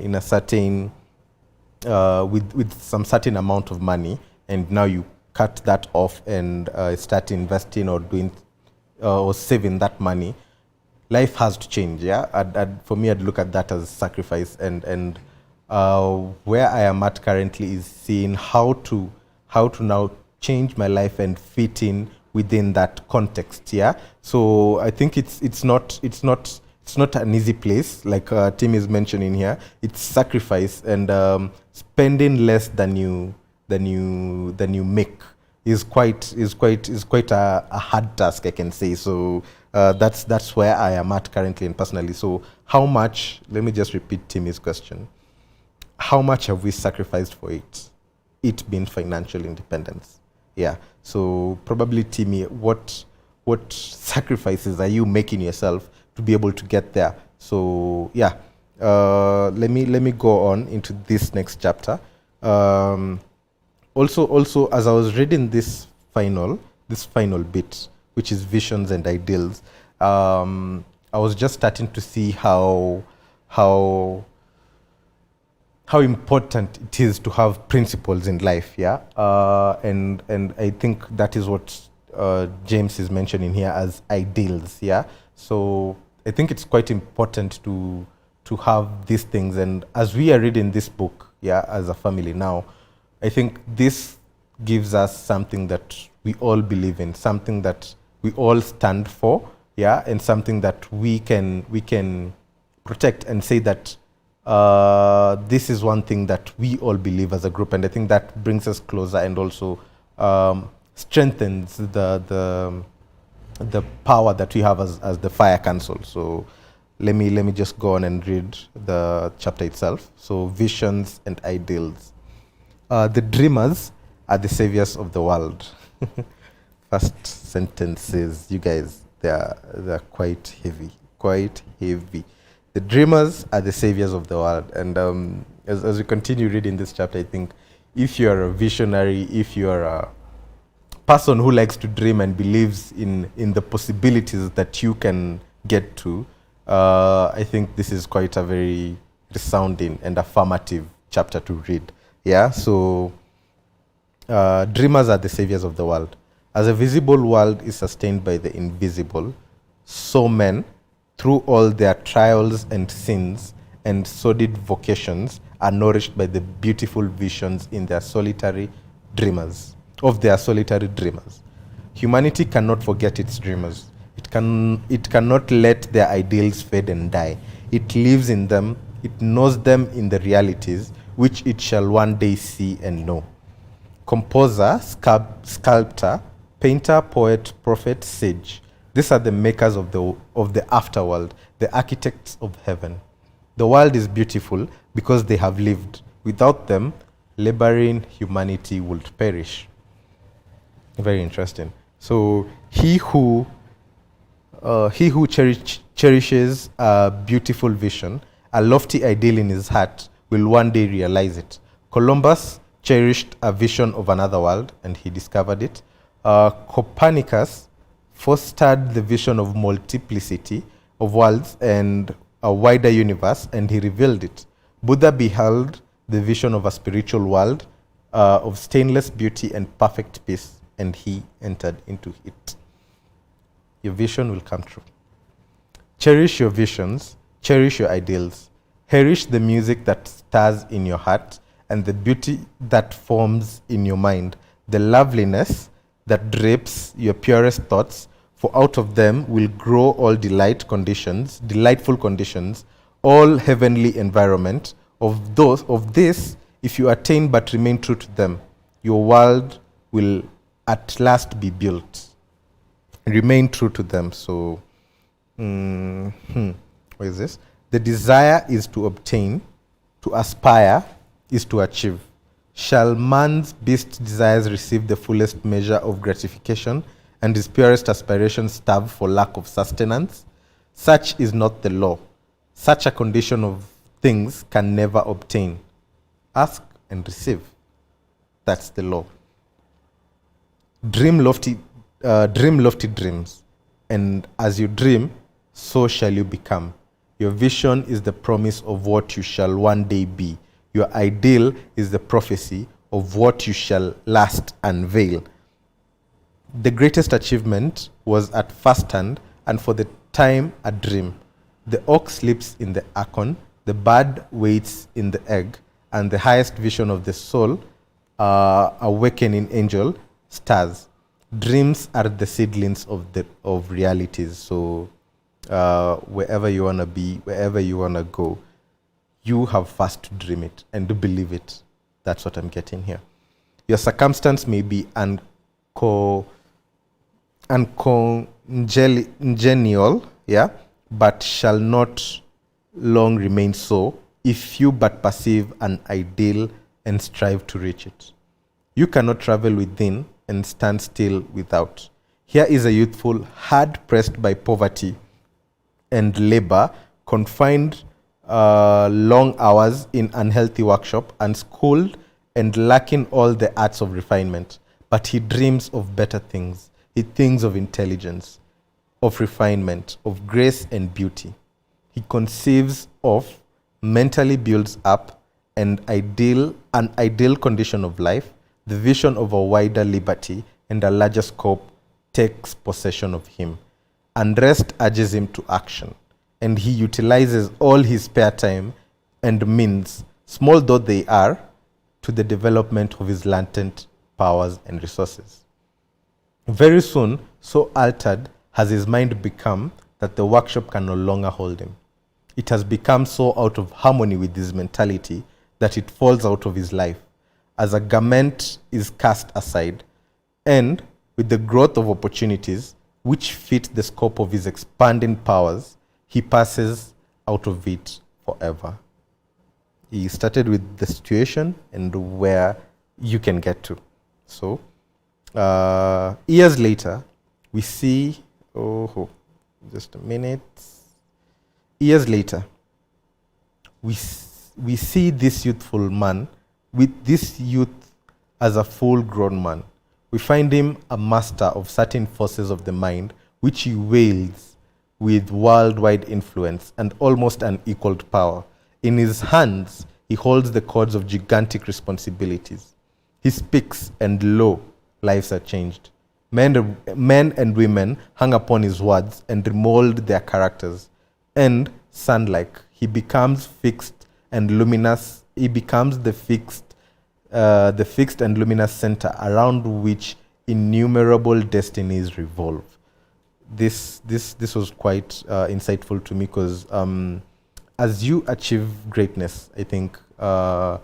with some certain amount of money, and now you cut that off and start investing or doing or saving that money, life has to change. Yeah, for me, I'd look at that as sacrifice, and where I am at currently is seeing how to now change my life and fit in within that context. Yeah, so I think it's not an easy place, like Tim is mentioning here. It's sacrifice, and spending less than you make is quite a hard task, I can say. So that's where I am at currently and personally. So how much? Let me just repeat Timmy's question. How much have we sacrificed for it? It being financial independence. Yeah. So probably Timmy, what sacrifices are you making yourself to be able to get there? So yeah. Let me go on into this next chapter. Also, as I was reading this final bit, which is visions and ideals, I was just starting to see how important it is to have principles in life. Yeah, and I think that is what James is mentioning here as ideals. Yeah, so I think it's quite important to have these things. And as we are reading this book, yeah, as a family now, I think this gives us something that we all believe in, something that we all stand for, yeah, and something that we can protect and say that this is one thing that we all believe as a group. And I think that brings us closer and also strengthens the power that we have as the Fire Council. So let me just go on and read the chapter itself. So visions and ideals. The dreamers are the saviors of the world. First sentences, you guys, they're quite heavy. The dreamers are the saviors of the world. And as we continue reading this chapter, I think if you are a visionary, if you are a person who likes to dream and believes in the possibilities that you can get to, I think this is quite a very resounding and affirmative chapter to read. Yeah, so dreamers are the saviors of the world. As a visible world is sustained by the invisible, so men, through all their trials and sins and sordid vocations, are nourished by the beautiful visions in their solitary dreamers. Humanity cannot forget its dreamers. It cannot let their ideals fade and die. It lives in them. It knows them in the realities which it shall one day see and know. Composer, sculptor, painter, poet, prophet, sage. These are the makers of the afterworld, the architects of heaven. The world is beautiful because they have lived. Without them, laboring humanity would perish. Very interesting. So he who cherishes a beautiful vision, a lofty ideal in his heart, will one day realize it. Columbus cherished a vision of another world, and he discovered it. Copernicus fostered the vision of multiplicity of worlds and a wider universe, and he revealed it. Buddha beheld the vision of a spiritual world of stainless beauty and perfect peace, and he entered into it. Your vision will come true. Cherish your visions, cherish your ideals, cherish the music that stirs in your heart, and the beauty that forms in your mind, the loveliness that drapes your purest thoughts, for out of them will grow all delightful conditions, all heavenly environment. Of this, if you attain but remain true to them, your world will at last be built. Remain true to them. So, what is this? The desire is to obtain, to aspire is to achieve. Shall man's beast desires receive the fullest measure of gratification, and his purest aspirations starve for lack of sustenance? Such is not the law. Such a condition of things can never obtain. Ask and receive. That's the law. Dream lofty dreams, and as you dream, so shall you become. Your vision is the promise of what you shall one day be. Your ideal is the prophecy of what you shall last unveil. The greatest achievement was at first hand, and for the time a dream. The ox sleeps in the acorn, the bird waits in the egg, and the highest vision of the soul, awakening angel, stars. Dreams are the seedlings of realities. So wherever you want to be, wherever you want to go, you have first to dream it and to believe it. That's what I'm getting here. Your circumstance may be uncongenial, yeah, but shall not long remain so, if you but perceive an ideal and strive to reach it. You cannot travel within and stand still without. Here is a youthful, hard pressed by poverty and labor, confined long hours in unhealthy workshop, unschooled and lacking all the arts of refinement. But he dreams of better things. He thinks of intelligence, of refinement, of grace and beauty. He conceives of, mentally builds up an ideal condition of life. The vision of a wider liberty and a larger scope takes possession of him. Unrest urges him to action, and he utilizes all his spare time and means, small though they are, to the development of his latent powers and resources. Very soon, so altered has his mind become that the workshop can no longer hold him. It has become so out of harmony with his mentality that it falls out of his life, as a garment is cast aside, and with the growth of opportunities which fit the scope of his expanding powers, he passes out of it forever. He started with the situation and where you can get to. So, years later, we see, just a minute. Years later, we see this youthful man, with this youth as a full-grown man. We find him a master of certain forces of the mind, which he wields with worldwide influence and almost unequaled power. In his hands, he holds the cords of gigantic responsibilities. He speaks, and lo, lives are changed. Men and women hang upon his words and remold their characters. And sun-like, he becomes fixed and luminous. He becomes the fixed and luminous center around which innumerable destinies revolve. This was quite insightful to me, because as you achieve greatness, I think a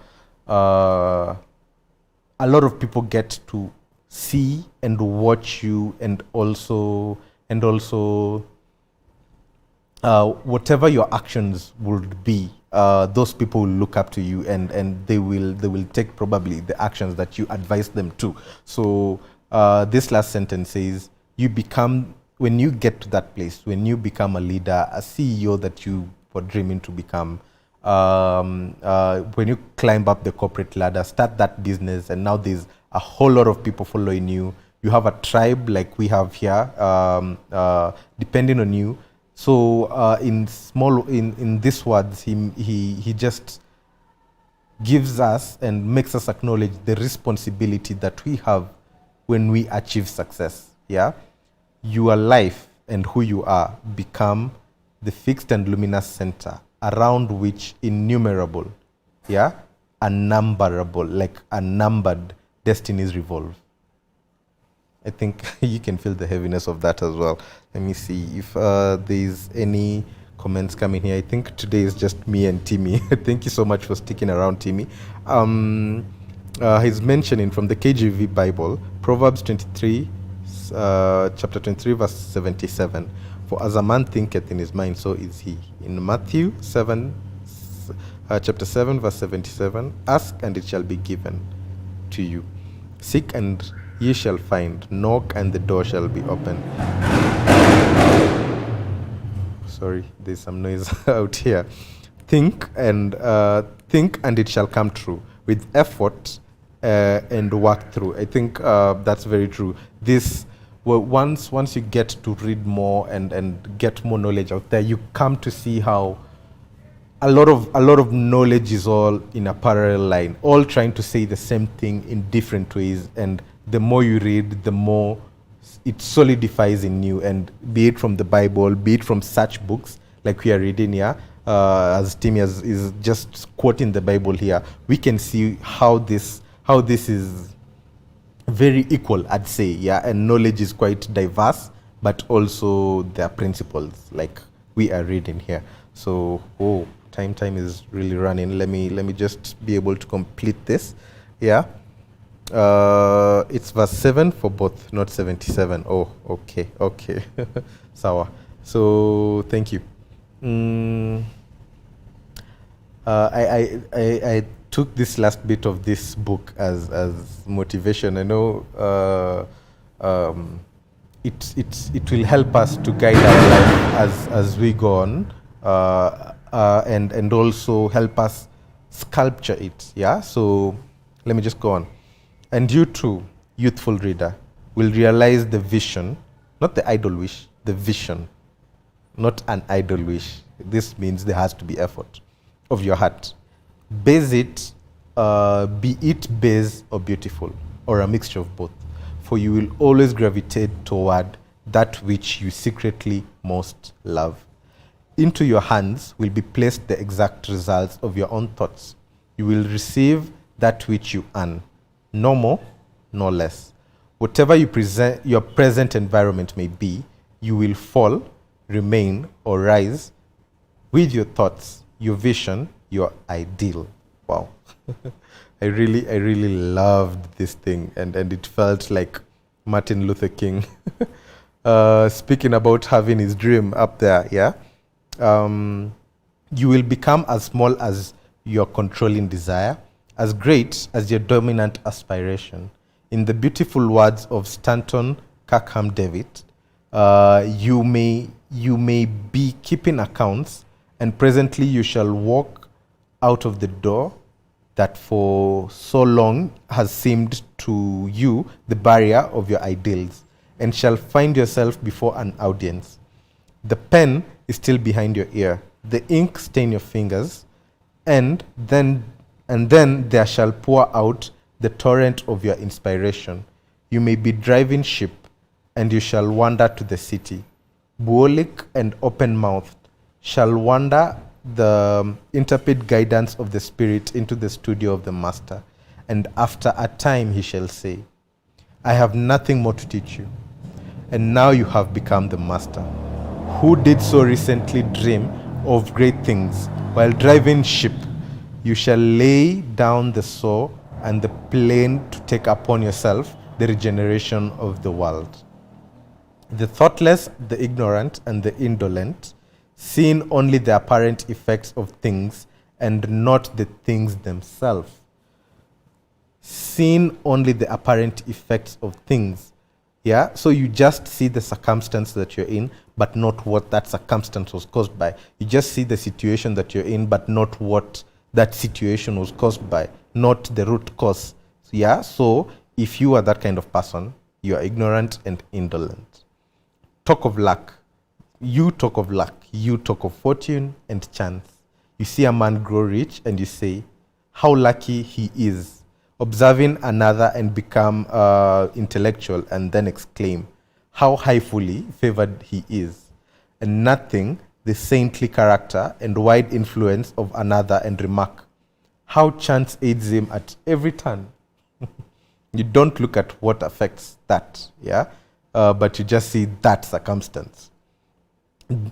lot of people get to see and watch you, and also whatever your actions would be, those people will look up to you, and they will take probably the actions that you advise them to. So this last sentence says, you become, when you get to that place, when you become a leader, a CEO that you were dreaming to become, when you climb up the corporate ladder, start that business, and now there's a whole lot of people following you. You have a tribe like we have here, depending on you. So in these words, he just gives us and makes us acknowledge the responsibility that we have when we achieve success. Yeah, your life and who you are become the fixed and luminous center around which innumerable, unnumberable, like unnumbered destinies revolve. I think you can feel the heaviness of that as well. Let me see if there's any comments coming here. I think today is just me and Timmy. Thank you so much for sticking around, Timmy. He's mentioning from the KJV Bible, Proverbs 23, chapter 23, verse 77. For as a man thinketh in his mind, so is he. In Matthew 7, chapter 7, verse 77, ask and it shall be given to you. Seek and ye shall find. Knock and the door shall be open. Sorry, there's some noise out here. Think and it shall come true with effort and work through. I think that's very true. This, well, once you get to read more and get more knowledge out there, you come to see how a lot of knowledge is all in a parallel line, all trying to say the same thing in different ways. And the more you read, the more it solidifies in you. And be it from the Bible, be it from such books like we are reading here, as Timmy is just quoting the Bible here, we can see how this is very equal, I'd say, yeah. And knowledge is quite diverse, but also there are principles like we are reading here. So, time is really running. Let me just be able to complete this. Yeah. It's verse 7 for both, not 77. Oh, okay. Sawa. So thank you. I took this last bit of this book as motivation. I know it will help us to guide our life as we go on, and also help us sculpture it. Yeah. So let me just go on. And you too, youthful reader, will realize the vision, not the idle wish, the vision, not an idle wish. This means there has to be effort of your heart. Base it, be it base or beautiful, or a mixture of both. For you will always gravitate toward that which you secretly most love. Into your hands will be placed the exact results of your own thoughts. You will receive that which you earn. No more, no less. Whatever your present environment may be, you will fall, remain, or rise with your thoughts, your vision, your ideal. Wow. I really loved this thing, and it felt like Martin Luther King speaking about having his dream up there. Yeah. You will become as small as your controlling desire, as great as your dominant aspiration. In the beautiful words of Stanton Kirkham David, you may be keeping accounts, and presently you shall walk out of the door that for so long has seemed to you the barrier of your ideals, and shall find yourself before an audience. The pen is still behind your ear, the ink stain your fingers, and then there shall pour out the torrent of your inspiration. You may be driving ship, and you shall wander to the city. Bucolic and open-mouthed shall wander the intrepid guidance of the Spirit into the studio of the Master. And after a time he shall say, I have nothing more to teach you. And now you have become the Master. Who did so recently dream of great things while driving ship? You shall lay down the saw and the plane to take upon yourself the regeneration of the world. The thoughtless, the ignorant, and the indolent, seeing only the apparent effects of things and not the things themselves. Seeing only the apparent effects of things. Yeah, so you just see the circumstance that you're in, but not what that circumstance was caused by. You just see the situation that you're in, but not what that situation was caused by, not the root cause. Yeah, so if you are that kind of person, you are ignorant and indolent. Talk of luck. You talk of luck. You talk of fortune and chance. You see a man grow rich and you say, how lucky he is. Observing another and become intellectual and then exclaim, how highly favored he is. And nothing the saintly character and wide influence of another and remark, how chance aids him at every turn. You don't look at what affects that, yeah? But you just see that circumstance.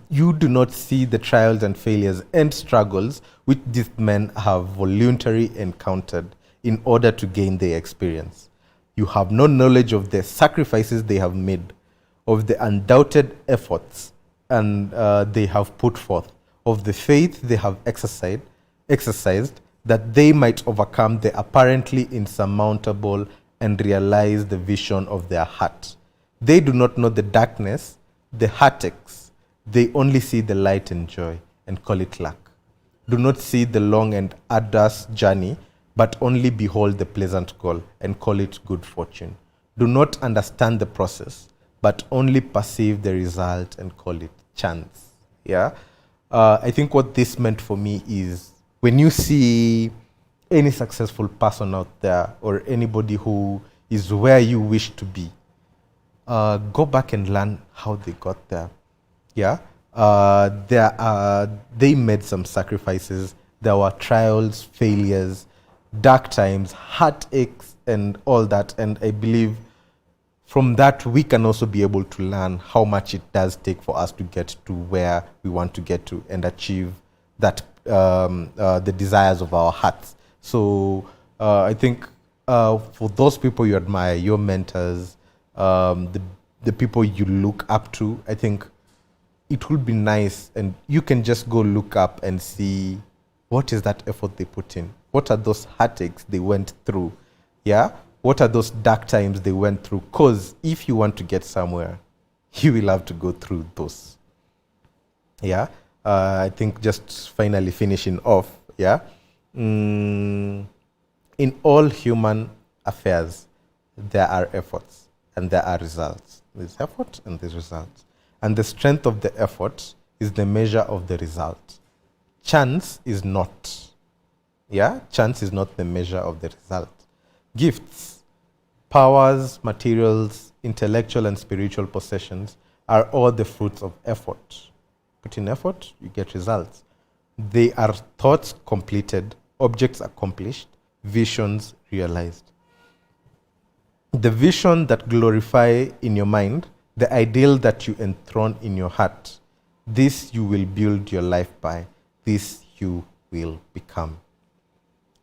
You do not see the trials and failures and struggles which these men have voluntarily encountered in order to gain their experience. You have no knowledge of the sacrifices they have made, of the undoubted efforts and they have put forth, of the faith they have exercised that they might overcome the apparently insurmountable and realize the vision of their heart. They do not know the darkness, the heartaches. They only see the light and joy and call it luck. Do not see the long and arduous journey, but only behold the pleasant goal and call it good fortune. Do not understand the process, but only perceive the result and call it chance. Yeah, I think what this meant for me is when you see any successful person out there or anybody who is where you wish to be, go back and learn how they got there. Yeah, they made some sacrifices. There were trials, failures, dark times, heartaches, and all that. And I believe from that, we can also be able to learn how much it does take for us to get to where we want to get to and achieve that the desires of our hearts. So I think for those people you admire, your mentors, the people you look up to, I think it would be nice, and you can just go look up and see what is that effort they put in. What are those heartaches they went through? Yeah, what are those dark times they went through? Because if you want to get somewhere, you will have to go through those. Yeah, I think just finally finishing off. Yeah, in all human affairs, there are efforts and there are results. There's effort and there's results. And the strength of the effort is the measure of the result. Chance is not. Yeah, chance is not the measure of the result. Gifts, powers, materials, intellectual and spiritual possessions are all the fruits of effort. Put in effort, you get results. They are thoughts completed, objects accomplished, visions realized. The vision that glorify in your mind, the ideal that you enthrone in your heart, this you will build your life by, this you will become.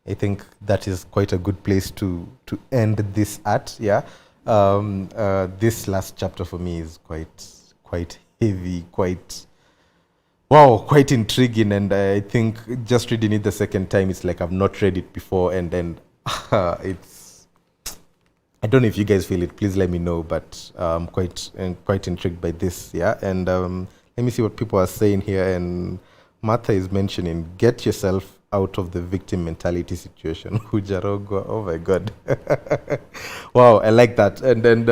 I think that is quite a good place to end this at. Yeah, this last chapter for me is quite heavy, quite intriguing, and I think just reading it the second time, it's like I've not read it before, and then it's. I don't know if you guys feel it. Please let me know. But I'm quite intrigued by this. Yeah, and let me see what people are saying here. And Martha is mentioning, get yourself out of the victim mentality situation. Hujarogo, oh my God. Wow, I like that. And then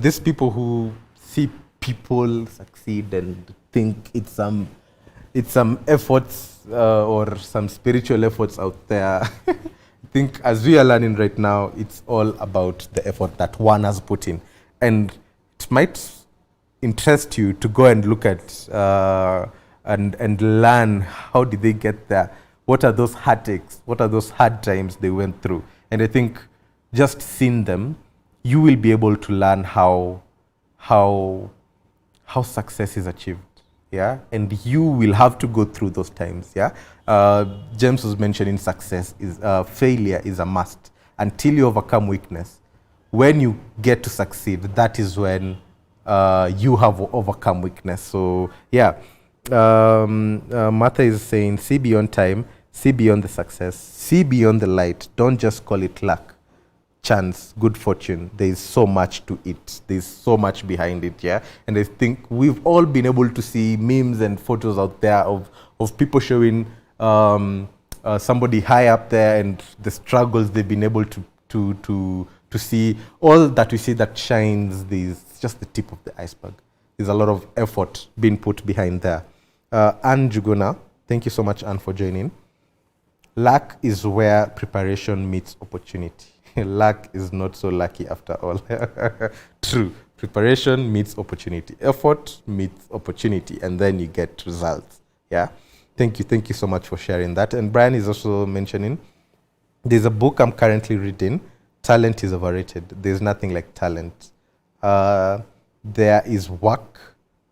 these people who see people succeed and think it's some efforts or some spiritual efforts out there. I think as we are learning right now, it's all about the effort that one has put in. And it might interest you to go and look at and learn how did they get there? What are those heartaches? What are those hard times they went through? And I think just seeing them, you will be able to learn how success is achieved. Yeah, and you will have to go through those times. Yeah, James was mentioning success is failure is a must until you overcome weakness. When you get to succeed, that is when you have overcome weakness. So yeah, Martha is saying, see beyond time, see beyond the success, see beyond the light. Don't just call it luck, chance, good fortune. There is so much to it. There's so much behind it, yeah? And I think we've all been able to see memes and photos out there of people showing somebody high up there and the struggles they've been able to see. All that we see that shines, there's just the tip of the iceberg. There's a lot of effort being put behind there. Anne Juguna, thank you so much, Anne, for joining. Luck is where preparation meets opportunity. Luck is not so lucky after all. True. Preparation meets opportunity. Effort meets opportunity, and then you get results. Yeah. Thank you so much for sharing that. And Brian is also mentioning there's a book I'm currently reading. Talent is overrated. There's nothing like talent. There is work.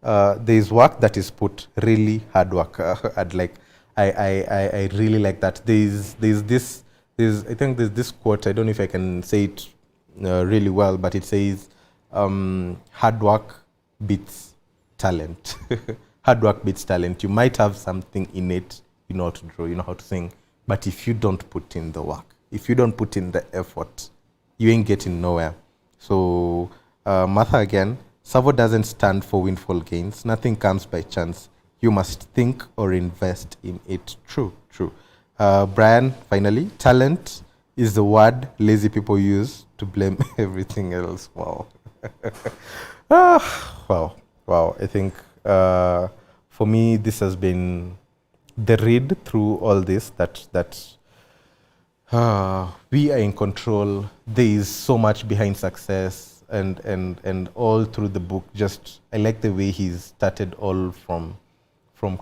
There is work that is put, really hard work. I'd like, I really like that. I think there's this quote. I don't know if I can say it really well, but it says, hard work beats talent. Hard work beats talent. You might have something innate, you know how to draw, you know how to sing, but if you don't put in the work, if you don't put in the effort, you ain't getting nowhere. So, Martha again, TSAVO doesn't stand for windfall gains. Nothing comes by chance. You must think or invest in it. True. Brian, finally, talent is the word lazy people use to blame everything else. Wow. Wow. I think for me, this has been the read through all this that we are in control. There is so much behind success, and all through the book. Just I like the way he's started all from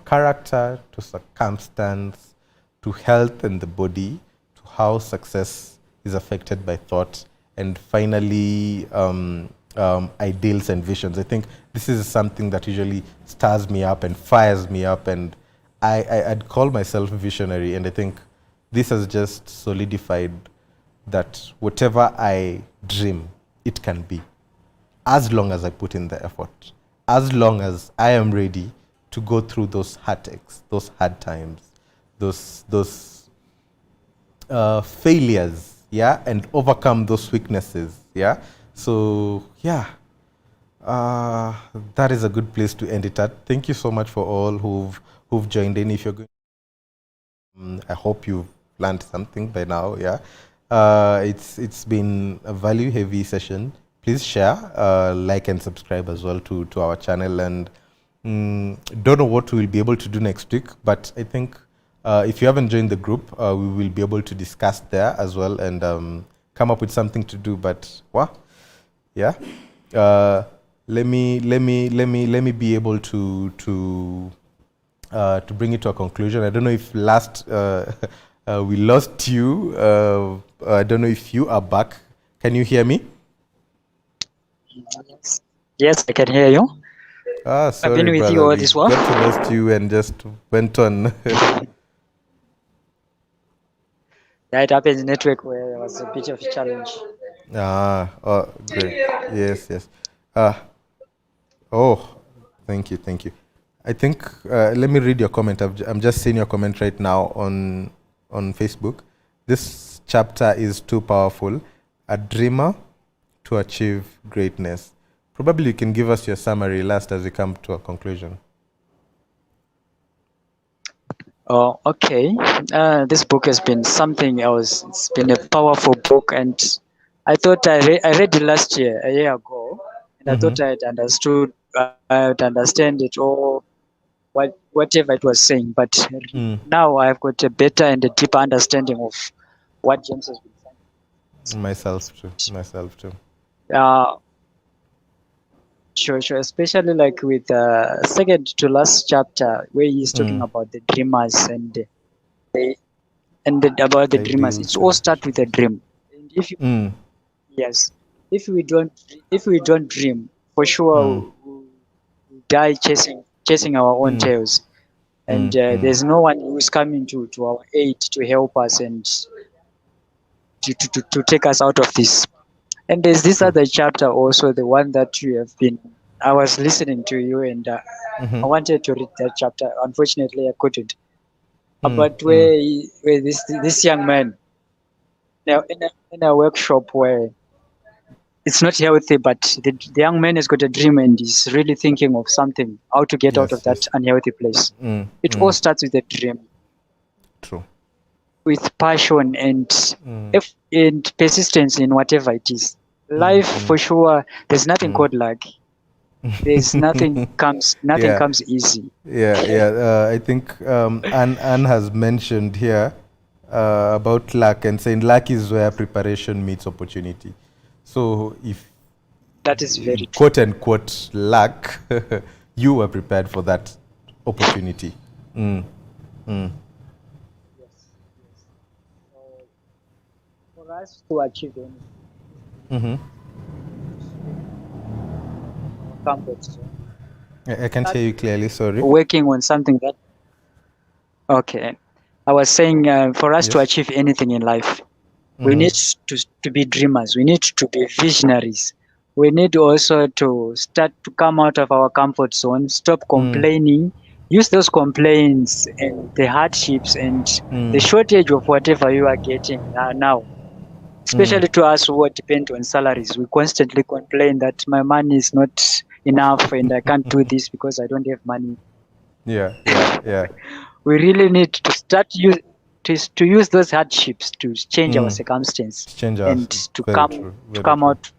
character to circumstance to health and the body to how success is affected by thought, and finally ideals and visions. I think this is something that usually stirs me up and fires me up, and I'd call myself visionary, and I think this has just solidified that whatever I dream, it can be, as long as I put in the effort, as long as I am ready to go through those heartaches, those hard times, those failures, yeah, and overcome those weaknesses, yeah. So yeah, that is a good place to end it at. Thank you so much for all who've joined in. If you're going, I hope you've learned something by now. Yeah, it's been a value heavy session. Please share, like, and subscribe as well to our channel. And don't know what we'll be able to do next week, but I think if you haven't joined the group, we will be able to discuss there as well and come up with something to do. But yeah, let me be able to bring it to a conclusion. I don't know if we lost you. I don't know if you are back. Can you hear me? Yes, I can hear you. Sorry, I've been with brother. you all this while. Got to lost you and just went on. Yeah, it happens network where there was a bit of a challenge. Oh, great. Yes. Thank you. I think, let me read your comment. I'm just seeing your comment right now on Facebook. This chapter is too powerful. A dreamer to achieve greatness. Probably you can give us your summary last as we come to a conclusion. Oh, okay. This book has been something else. It's been a powerful book, and I thought I read it last year, a year ago, and I thought I'd understand it all, whatever it was saying. But now I've got a better and a deeper understanding of what James has been saying. Myself too. Sure. Especially like with second to last chapter where he's talking about the dreamers and about the dreamers. It all starts with a dream. And if you, yes, if we don't dream, for sure we'll die chasing our own tails. And there's no one who's coming to our aid to help us and to take us out of this. And there's this other chapter also, the one that I was listening to you, and I wanted to read that chapter. Unfortunately, I couldn't. But where this young man, now in a workshop where it's not healthy, but the young man has got a dream and is really thinking of something, how to get out of that unhealthy place. It all starts with a dream. True. With passion and persistence in whatever it is. Life, for sure, there's nothing called luck. There's nothing comes easy. I think Anne has mentioned here about luck and saying luck is where preparation meets opportunity. So if that is very quote unquote luck, you were prepared for that opportunity. Mm. Yes, yes. So for us to achieve anything, Mm-hmm. we need to step out of our comfort zone. I can't Start hear you clearly. Sorry. working on something that. Okay, I was saying for us to Yes. achieve anything in life, we Mm-hmm. need to be dreamers. We need to be visionaries. We need also to start to come out of our comfort zone, stop Mm. complaining, use those complaints and the hardships and the Mm. shortage of whatever you are getting now. Mm. Especially to us who are dependent on salaries, we constantly complain that my money is not enough and I can't do this because I don't have money. Yeah. Yeah. Yeah. We really need to to use those hardships to change our Mm. circumstance Change us. and to Very true. Very come true. out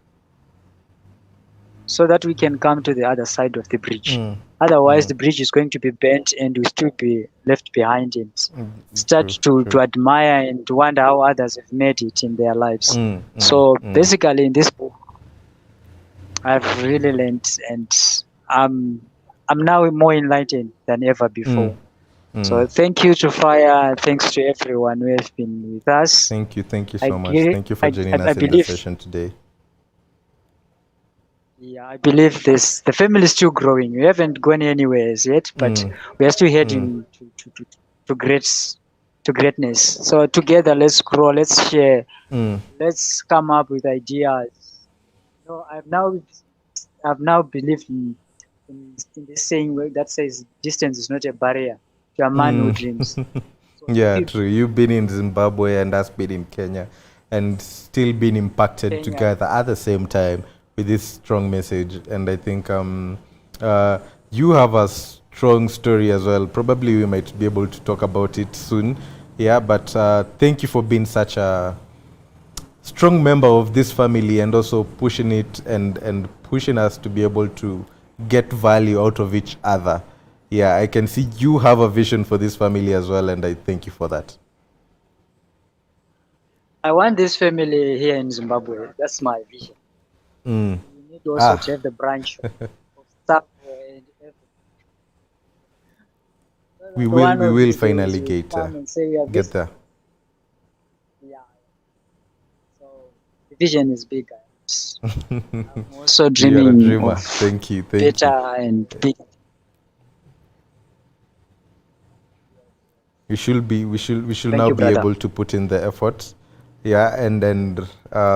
so that we can come to the other side of the bridge. Mm. Otherwise, Mm. the bridge is going to be bent and we'll still be left behind and start True. to True. admire and to wonder how others have made it in their lives. Mm. Mm. So Mm. basically, in this book, I've really learned, and I'm I'm now more enlightened than ever Mm. before. Mm. So thank you to Fire. Thanks to everyone who has been with us. Thank you. Thank you I so much. ge- Thank you for joining I us in the believe, session today. yeah, I believe the family is still growing. We haven't gone anywhere as yet, but Mm. we are still Mm. heading to greatness. So together, let's grow. Let's share. Mm. Let's come up with ideas. I've now believed in this saying that says distance is not a barrier to a man who Mm. dreams. So if Yeah, you true. You've been in Zimbabwe and us been in Kenya and still been impacted Kenya, together at the same time with this strong message. And I think uh, you have a strong story as well. Probably we might be able to talk about it soon. Yeah, but thank you for being such a strong member of this family and also pushing it and pushing us to be able to get value out of each other. Yeah, I can see you have a vision for this family as well, and I thank you for that. I want this family here in Zimbabwe. That's my vision. Mm. We need also Ah, to have the branch of TSAVO and everything. So that one we of will these days finally you come and say we are get this. there. Yeah. So the vision is big. I'm also You're a dreaming dreamer. of Thank you, thank you. better and big. We should Thank now you, be brother. able to put in the effort, yeah, and then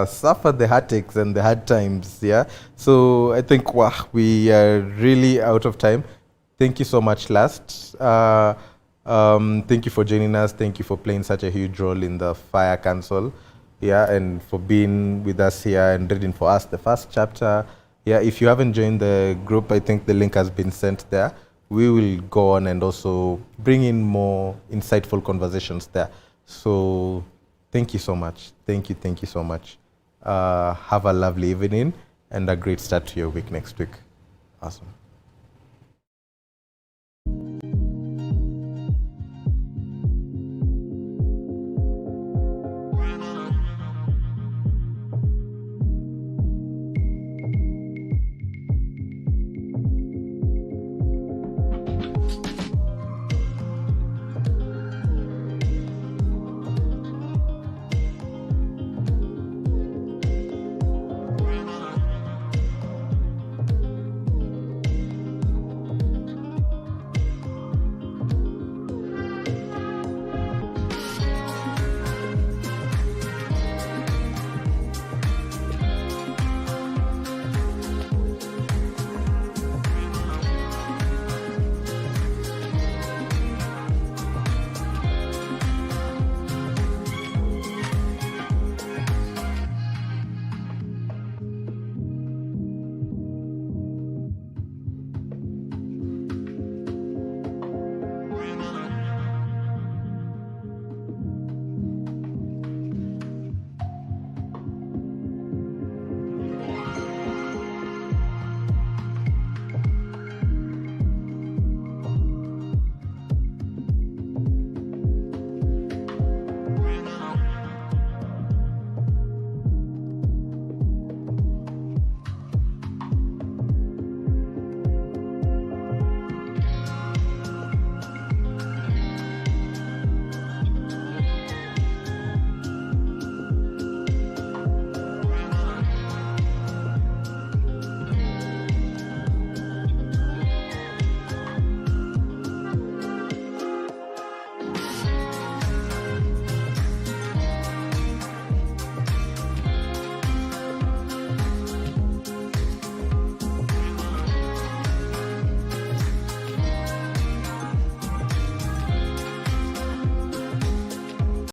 suffer the heartaches and the hard times, yeah. So I think wow, we are really out of time. Thank you so much, Last. Thank you for joining us. Thank you for playing such a huge role in the Fire Council, yeah, and for being with us here and reading for us the first chapter. Yeah, if you haven't joined the group, I think the link has been sent there. We will go on and also bring in more insightful conversations there. So thank you so much. Thank you so much. Have a lovely evening and a great start to your week next week. Awesome.